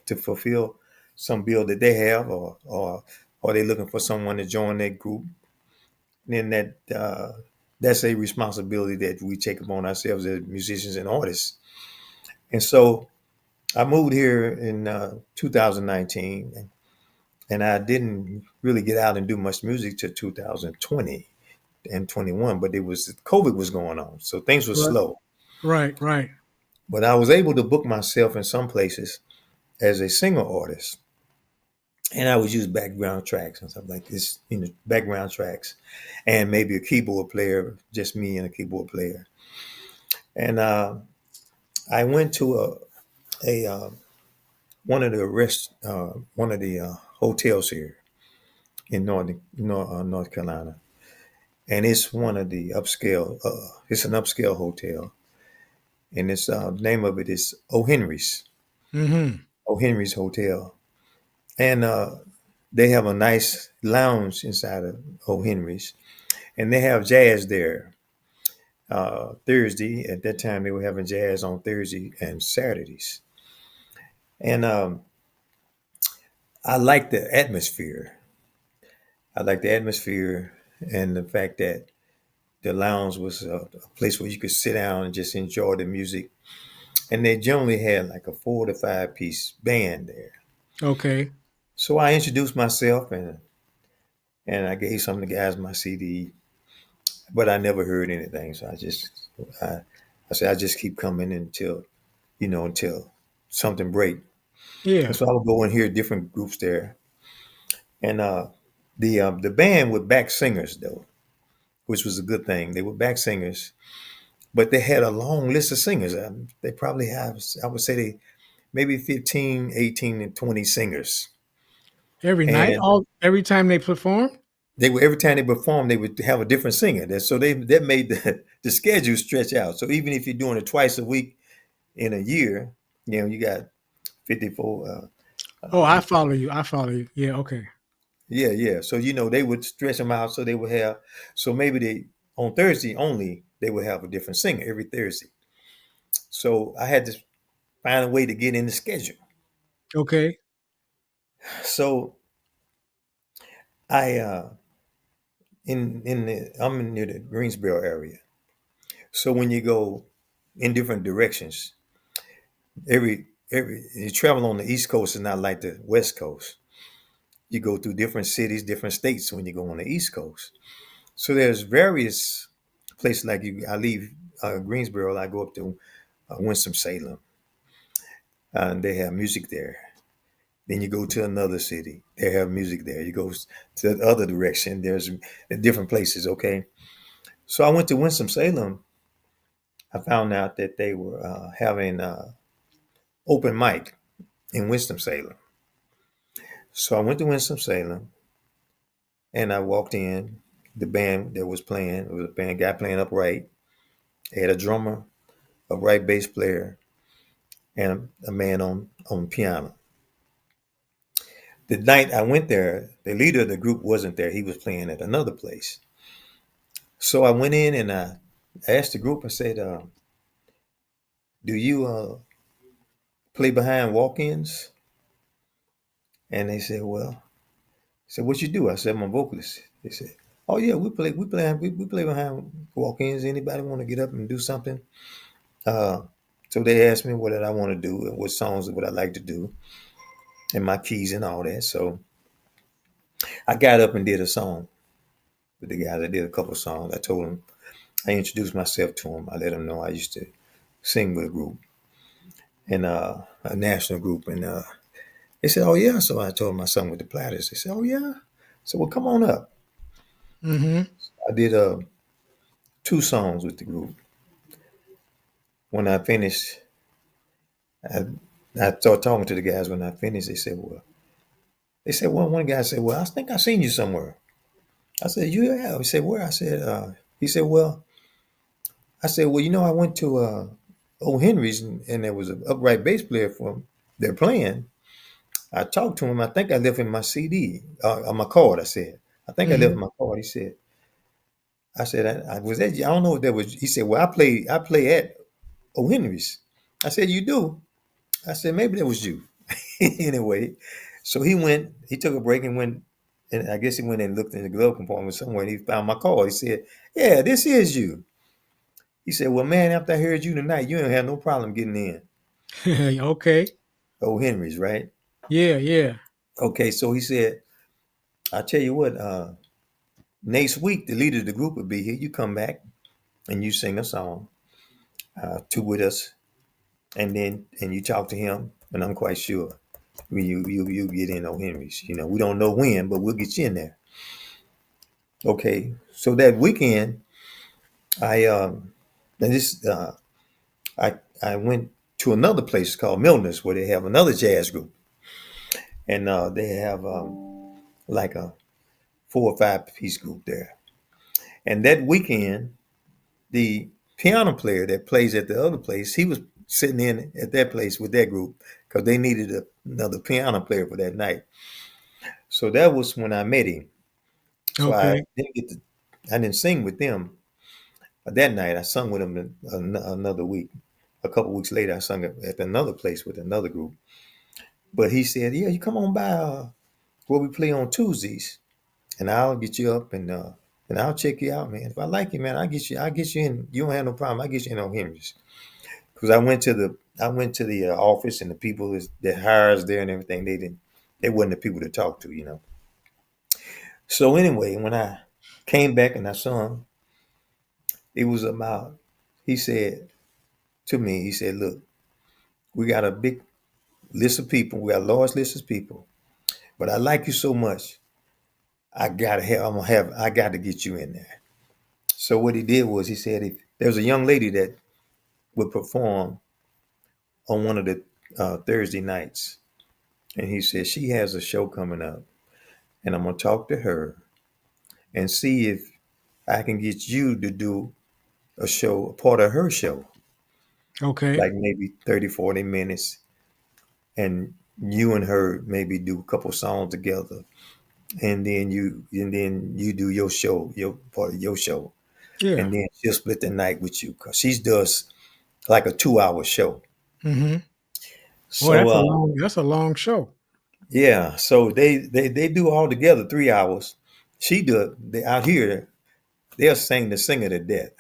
to fulfill some bill that they have, or they're looking for someone to join their group. Then that's a responsibility that we take upon ourselves as musicians and artists. And so I moved here in 2019, and I didn't really get out and do much music till 2020 and 21, but it was COVID was going on, so things were Right. slow. Right. Right. But I was able to book myself in some places as a singer artist, and I would use background tracks and stuff like this, background tracks, and maybe a keyboard player, just me and a keyboard player. And I went to a one of the hotels here in North Carolina, and it's one of the upscale. It's an upscale hotel, and it's name of it is O. Henry's. Mm-hmm. O. Henry's Hotel, and they have a nice lounge inside of O. Henry's, and they have jazz there. Thursday at that time they were having jazz on Thursday and Saturdays, and I like the atmosphere. I like the atmosphere and the fact that the lounge was a place where you could sit down and just enjoy the music. And they generally had like a 4 to 5 piece band there. Okay. So I introduced myself and I gave some of the guys my CD, but I never heard anything. So I, I said I just keep coming until something break. And Yeah. so I would go and hear different groups there, and the band were back singers though, which was a good thing. They were back singers, but they had a long list of singers. They probably have, I would say, they maybe 15, 18, and 20 singers. Every night, And all every time they perform. they were every time they performed, they would have a different singer. So that made the schedule stretch out. So even if you're doing it twice a week in a year, you got 54. Oh, I follow you. I follow you. Yeah. Okay. Yeah, yeah. So they would stretch them out so they would have. So maybe they on Thursday only they would have a different singer every Thursday. So I had to find a way to get in the schedule. Okay. So I in the I'm in near the Greensboro area. So when you go in different directions, every you travel on the East Coast is not like the West Coast. You go through different cities, different states when you go on the East Coast. So there's various places like you. I leave Greensboro, I go up to Winston Salem, and they have music there. Then you go to another city, they have music there. You go to the other direction, there's different places. Okay, so I went to Winston Salem. I found out that they were having open mic in Winston Salem. So I went to Winston Salem and I walked in. The band that was playing, it was a band guy playing upright. They had a drummer, a right bass player, and a man on piano. The night I went there, the leader of the group wasn't there. He was playing at another place. So I went in and I asked the group. I said, "Do you play behind walk-ins?" And they said, "Well," I said, "What you do?" I said, "I'm a vocalist." They said, "Oh yeah, we play behind walk-ins. Anybody want to get up and do something?" Uh, so they asked me what did I want to do and what songs would I like to do and my keys and all that. So I got up and did a song with the guys. I did a couple songs. I told them I introduced myself to them. I let them know I used to sing with a group and a national group, and they said, "Oh yeah." So I told them I sung with the Platters. They said, "Oh yeah." So well, come on up. Mm-hmm. I did two songs with the group. When I finished, I, I started talking to the guys. When I finished, one guy said, "Well, I think I seen you somewhere." I said, "You have?" He said, "Where?" I said, he said, "Well," I said, "Well, I went to old Henry's and there was an upright bass player from they're playing. I talked to him. I think I left him my CD, on my card." I said, "I think I left Mm-hmm. my card." He said, "I said, I was that. I don't know if that was." He said, "Well, I play at O. Henry's." I said, "You do?" I said, "Maybe that was you." Anyway, so he went. He took a break and went, and I guess he went and looked in the glove compartment somewhere. And he found my card. He said, "Yeah, this is you." He said, "Well, man, after I heard you tonight, you don't have no problem getting in Okay. O. Henry's, right?" Yeah. Yeah. Okay, so he said, "I tell you what, next week the leader of the group will be here. You come back and you sing a song, two with us, and then you talk to him. And I'm quite sure you get in on Henry's. We don't know when, but we'll get you in there." Okay, so that weekend, I and this I went to another place called Milner's where they have another jazz group, and they have like a 4 or 5 piece group there. And that weekend, the piano player that plays at the other place, he was sitting in at that place with that group because they needed another piano player for that night. So that was when I met him. So Okay. I didn't sing with them that night. I sung with him another week. A couple weeks later, I sung at another place with another group. But he said, "Yeah, you come on by where we play on Tuesdays, and I'll get you up and I'll check you out, man. If I like you, man, I'll get you in. You don't have no problem. I get you in on Henry's." Because I went to the office and the people that hires there and everything. They wasn't the people to talk to. So anyway, when I came back and I sung, it was about. He said to me, he said, "Look, we got a big list of people. We got a large list of people, but I like you so much. I got to get you in there." So what he did was he said, if there was a young lady that would perform on one of the Thursday nights, and he said she has a show coming up, and I'm gonna talk to her and see if I can get you to do a part of her show, Okay. like maybe 30, 40 minutes. and you and her maybe do a couple songs together, and then you do your show, your part of your show, Yeah. and then she'll split the night with you because she does like a 2 hour show. Mm-hmm. Boy, So that's a long show. yeah, so they do all together 3 hours. She do it. They out here they'll sing the singer to death.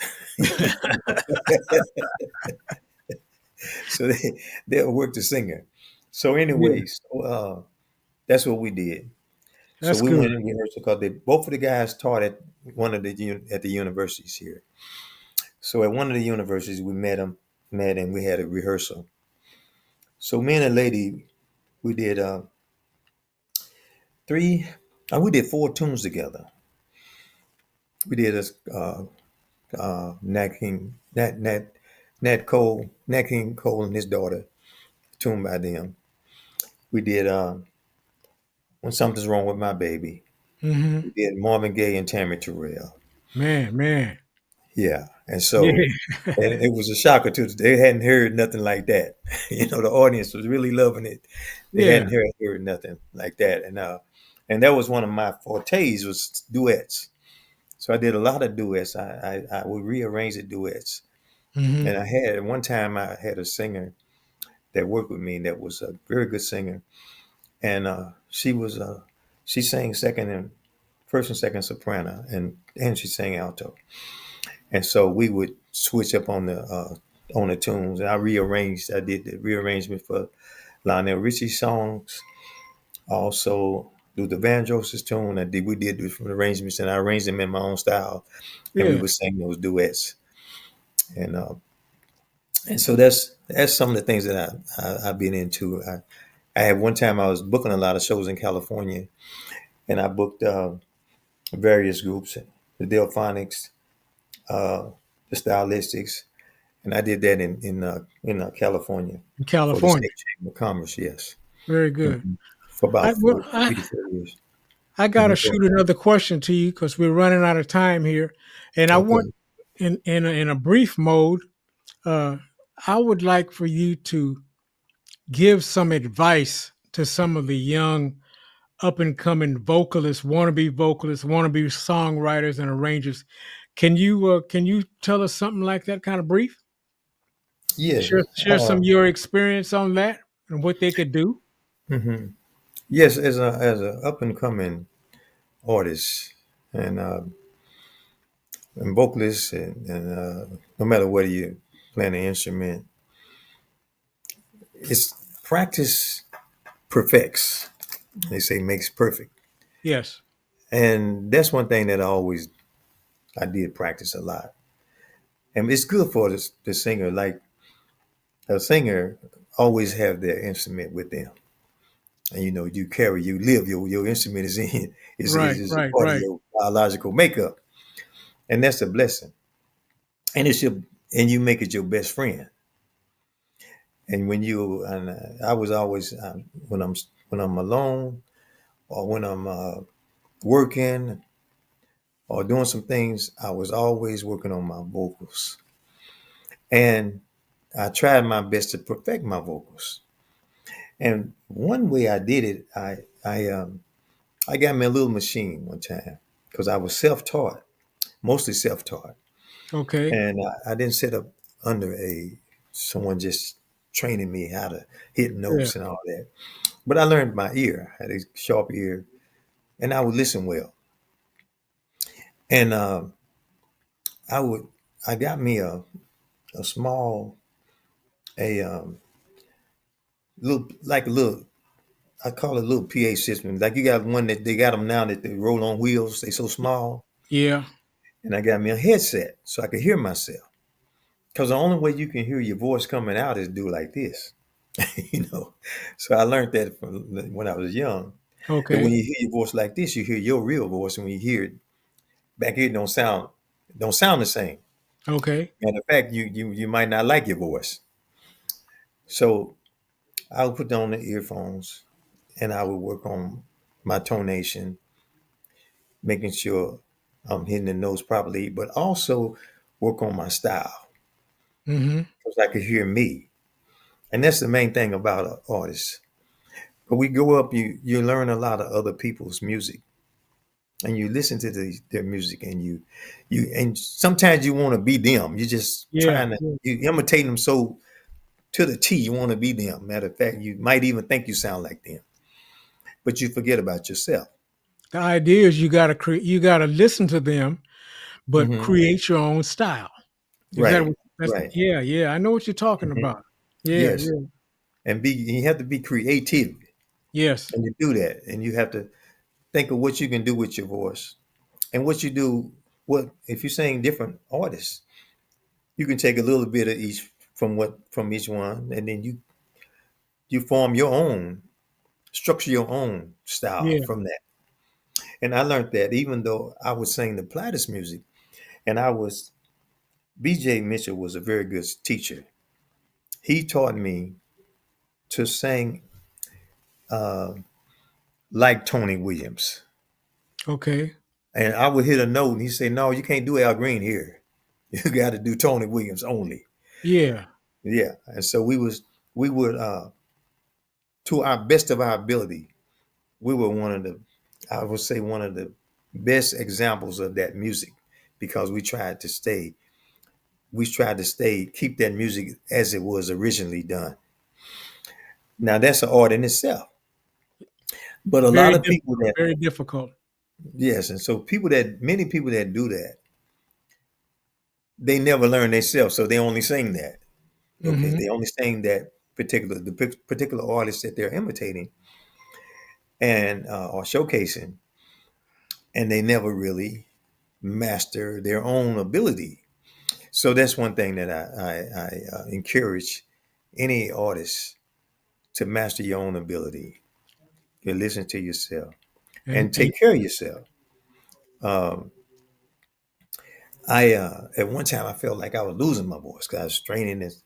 So they'll work the singer. So Yeah, anyways, that's what we did. So that's we good. went and rehearsed because they both of the guys taught at one of the at the universities here. So at one of the universities we met and we had a rehearsal. So me and a lady we did three we did four tunes together. We did Nat King Nat King Cole and his daughter tune by them. We did When Something's Wrong with My Baby. Mm-hmm. We did Marvin Gaye and Tammy Terrell. Man, man. Yeah, and so Yeah. and it was a shocker too. They hadn't heard nothing like that. The audience was really loving it. They Yeah. hadn't heard nothing like that, and that was one of my fortes was duets. So I did a lot of duets. I would rearrange the duets, Mm-hmm. and I had at one time I had a singer that worked with me that was a very good singer, and she sang second and first and second soprano, and she sang alto. And so we would switch up on the tunes. And I rearranged. I did the rearrangement for Lionel Richie songs. Also, do the Van Joseph tune. We did different arrangements, and I arranged them in my own style, and we Yeah. would sing those duets. And so that's some of the things that I've been into. I had one time I was booking a lot of shows in California, and I booked various groups, the Delphonics, uh, the Stylistics, and I did that in California In for the California. State Chamber of Commerce. Yes, Very good. for about I well, 3 to 4 years. I gotta Mhm. shoot another question to you because we're running out of time here, and I want Okay. in a brief mode. Uh, I would like for you to give some advice to some of the young up and coming vocalists, wannabe songwriters and arrangers. Can you tell us something like that, kind of brief? Yes. Share some of your experience on that and what they could do. Mhm. Yes. As a up and coming artist and vocalist, and no matter whether you playing an instrument, it's practice perfects. They say makes perfect, Yes. and that's one thing that I did practice a lot, and it's good for the singer. Like a singer always have their instrument with them, and you live your instrument is in Right. is a Right. part of Right. your biological makeup, and that's a blessing. And and you make it your best friend. And I was always when I'm alone or when I'm working or doing some things, I was always working on my vocals, and I tried my best to perfect my vocals. And one way I did it, I got me a little machine one time because I was self-taught, mostly self-taught, Okay. and I didn't sit up under a someone just training me how to hit Yeah. notes and all that. But I learned my ear, I had a sharp ear, and I would listen well. And I would, I got me a small, a little, I call it a little PA system. Like you got one that they got them now that they roll on wheels. They so small, Yeah. and I got me a headset so I could hear myself. Because the only way you can hear your voice coming out is do like this, you know. So I learned that from when I was young. That when Okay. you hear your voice like this, you hear your real voice, and when you hear it back here, it don't sound the same. Okay. Matter of fact, you might not like your voice. So I would put on the earphones, and I would work on my tonation, making sure I'm hitting the notes properly, but also work on my style Mm-hmm. because I could hear me. And that's the main thing about an artist. But we go up, you learn a lot of other people's music, and you listen to their music, and and sometimes you want to be them. You just Yeah, trying to yeah. you imitate them so to the T. You want to be them. Matter of fact, you might even think you sound like them, but you forget about yourself. The idea is you gotta listen to them, but Hmm. create your own style. Is that Right, what that's right. yeah, yeah. I know what you're talking Hmm. about. Yeah, Yes, yeah. and be you have to be creative, Yes. and you do that, and you have to think of what you can do with your voice and what you do. What if you're saying different artists? You can take a little bit of each from each one, and then you form your own, structure your own style Yeah. from that. And I learned that even though I was singing the Platters music, and I was BJ Mitchell was a very good teacher. He taught me to sing uh, like Tony Williams, Okay. and I would hit a note, and he said, "No, you can't do Al Green here. You got to do Tony Williams only." Yeah. Yeah, and so we would to our best of our ability, we were one of the, I would say, one of the best examples of that music because we tried to stay, keep that music as it was originally done. Now that's an art in itself, but a lot Very of people difficult. that, Very difficult. yes, and so many people that do that, they never learn themselves, so they only sing that. Okay, Hmm. they only sing that particular artist that they're imitating and or showcasing, and they never really master their own ability. So that's one thing that I encourage any artist to master your own ability. You listen to yourself and And take care of yourself. Um, I at one time I felt like I was losing my voice because I was straining this,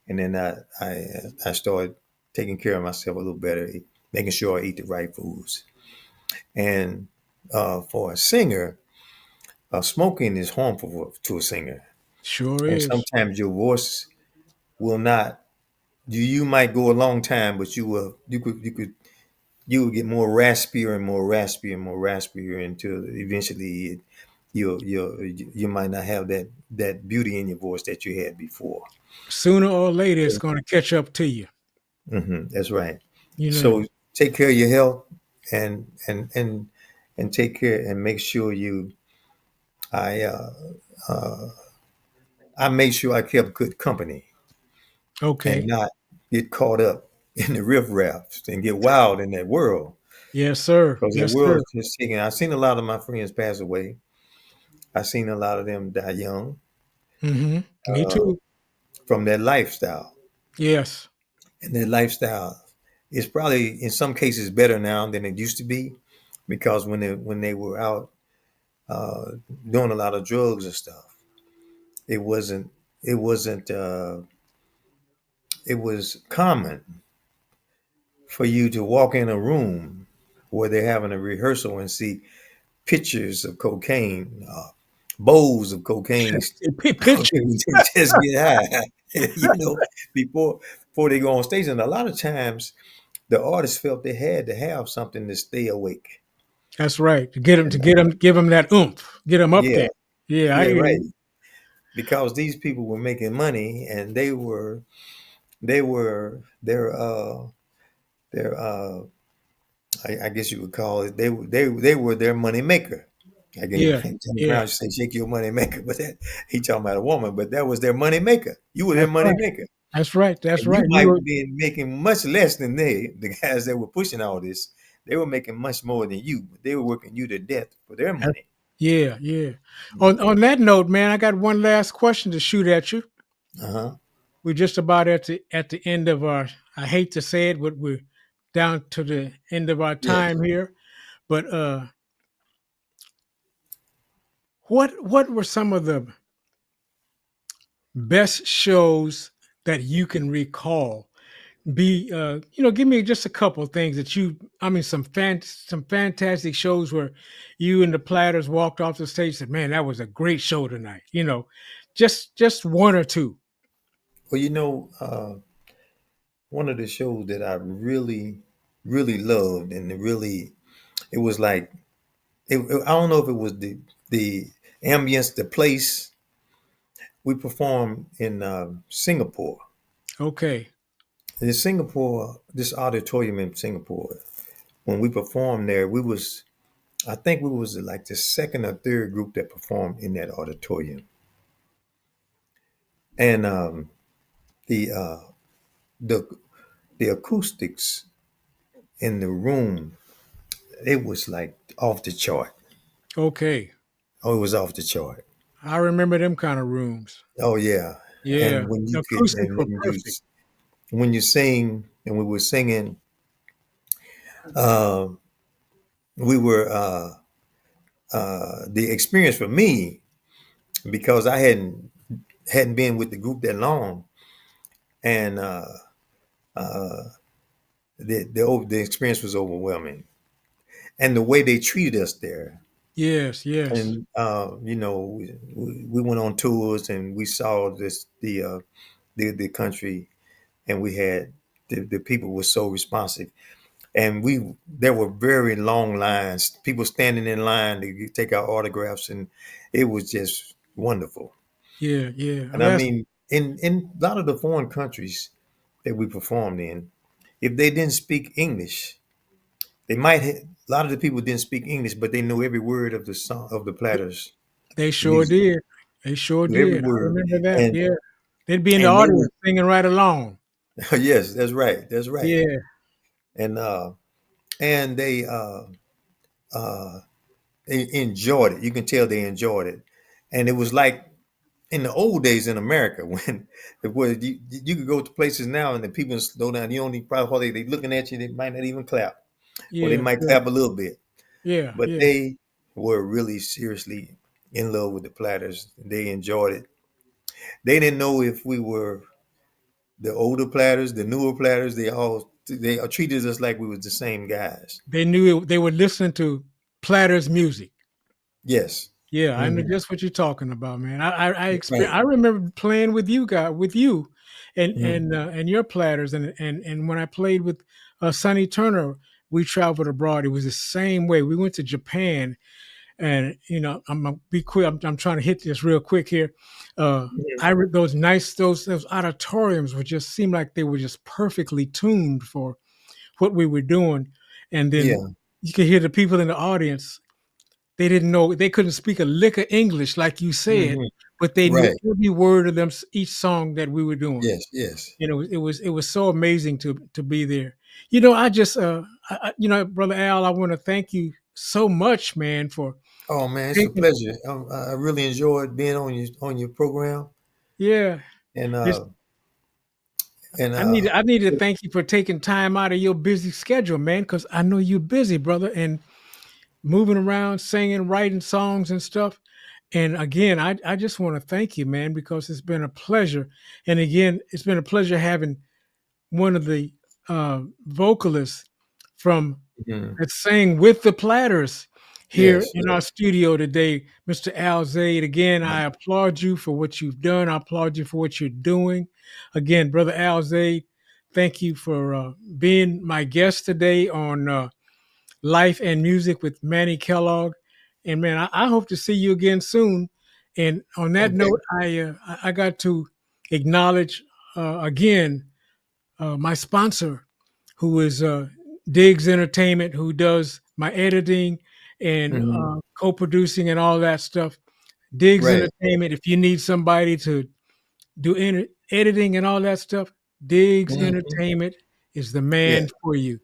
and then I started taking care of myself a little better, making sure I eat the right foods. And for a singer, smoking is harmful to a singer, sure and is. sometimes your voice will not. You might go a long time, but you will get more raspier and more raspier and more raspier until eventually you might not have that beauty in your voice that you had before. Sooner or later, it's going to catch up to you. That's right. You know. So take care of your health and and and and take care and make sure you I uh, I made sure I kept good company and Okay. not get caught up in the riffraff and get wild in that world Yes, sir. because that Yes, world sir. is just taking. I've seen a lot of my friends pass away. I've seen a lot of them die young Me uh, too. from that lifestyle, Yes. and that lifestyle is probably in some cases better now than it used to be because when they were out uh, doing a lot of drugs and stuff, it wasn't it wasn't it was common for you to walk in a room where they're having a rehearsal and see pictures of cocaine, bowls of cocaine, Pictures. just get high, before they go on stage. And a lot of times, the artists felt they had to have something to stay awake. That's right. To get them, And give them that oomph, get them up yeah, there. Yeah, I yeah, hear right. you. Because these people were making money, and they're I guess you would call it they were their money maker. Again, Yeah, James yeah. Brown say shake your money maker, but that he talking about a woman, but that was their money maker. You were their That's money right. maker. That's right. That's And you right. You might were be making much less than the guys that were pushing all this. They were making much more than you, but they were working you to death for their that- money. yeah, yeah. On Mhm. that note, man, I got one last question to shoot at you. Uh-huh. We're just about at the end of our. I hate to say it, but we're down to the end of our Yes. time here. But what were some of the best shows that you can recall? Be give me just a couple of things that you. I mean, some fantastic shows where you and the Platters walked off the stage and said, "Man, that was a great show tonight." Just one or two. Well, one of the shows that I really really loved, and it was like I don't know if it was the ambience, the place. We performed in Singapore. Okay. In Singapore, this auditorium in Singapore. When we performed there, I think we was like the second or third group that performed in that auditorium, and the uh, the the acoustics in the room, it was like off the chart. Okay. Oh, it was off the chart. I remember them kind of rooms. Oh yeah, Yeah. and when The you could, acoustics and were perfect. when you sing, and we were singing, uh, we were the experience for me, because I hadn't been with the group that long, and the experience was overwhelming, and the way they treated us there. Yes, yes. And we went on tours, and we saw the country, and we had the people were so responsive, and there were very long lines, people standing in line to take our autographs, and it was just wonderful. Yeah, yeah. And I mean, in a lot of the foreign countries that we performed in, if they didn't speak English, they might a lot of the people didn't speak English, but they knew every word of the song of the Platters They sure music, did. They sure knew every did. I word, remember that. and Yeah. They'd be in the and they audience would. singing right along. Yes, that's right, that's right. Yeah. And they uh, they enjoyed it. You can tell they enjoyed it, and it was like in the old days in America when it was you could go to places now and the people slow down. You only probably they looking at you. They might not even clap, or they Yeah. might Yeah. clap a little bit. Yeah. But Yeah. they were really seriously in love with the Platters. They enjoyed it. They didn't know if we were the older Platters, the newer Platters. They treated us like we was the same guys. They knew they were listening to Platter's music. Yes. Yeah, I know Hmm. just what you're talking about, man. I Right. remember playing with you guys, with you, Hmm. and your Platters, and when I played with Sonny Turner, we traveled abroad. It was the same way. We went to Japan, and I'm gonna be quick. I'm trying to hit this real quick here. Uh, those nice those auditoriums would just seem like they were just perfectly tuned for what we were doing, and then Yeah. you could hear the people in the audience. They didn't know, they couldn't speak a lick of English like you said, Hmm. but they knew Right. every word of them, each song that we were doing. Yes. Yes. It was so amazing to be there. I just brother Al, I want to thank you so much, man, for Oh man, it's a taking. pleasure. I really enjoyed being on your program, Yeah, and this and I need to thank you for taking time out of your busy schedule, man, because I know you're busy, brother, and moving around, singing, writing songs and stuff. And again, I just want to thank you, man, because it's been a pleasure. And again, it's been a pleasure having one of the vocalists from mhm. that sang with the Platters here Yes, in our yes. studio today, Mr. Al Zaid. Again, Yeah. I applaud you for what you've done. I applaud you for what you're doing. Again, brother Al Zaid, thank you for being my guest today on Life and Music with Manny Kellogg. And man, I hope to see you again soon. And on that Okay. note, I got to acknowledge again my sponsor, who is Diggs Entertainment, who does my editing and Hmm. co-producing and all that stuff. Diggs Right. Entertainment. If you need somebody to do editing and all that stuff, Diggs Hmm. Entertainment is the Yeah. man for you.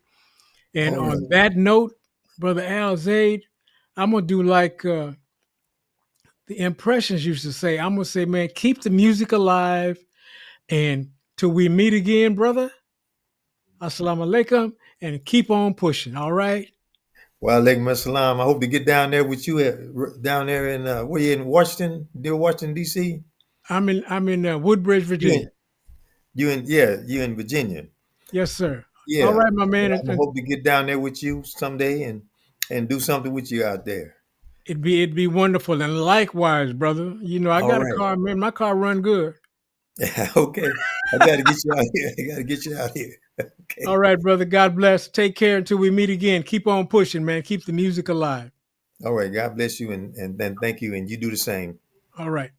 And All on right. that note, brother Al Zaid, I'm gonna do like the impressions used to say. I'm gonna say, man, keep the music alive, and till we meet again, brother. Assalamu alaikum, and keep on pushing. All right. Well, alaikum assalam. I hope to get down there with you down there in where you in Washington, near Washington D.C. I'm in Woodbridge, You Virginia. in you in Virginia. Yes, sir. All Yeah. right, my Well, man. I'm gonna hope to get down there with you someday and do something with you out there. It'd be wonderful, and likewise, brother. I All got a right. car, man. My car run good. Okay. I got to get you out here. I got to get you out here. All Okay. right, brother. God bless. Take care until we meet again. Keep on pushing, man. Keep the music alive. All right. God bless you, and then thank you, and you do the same. All right.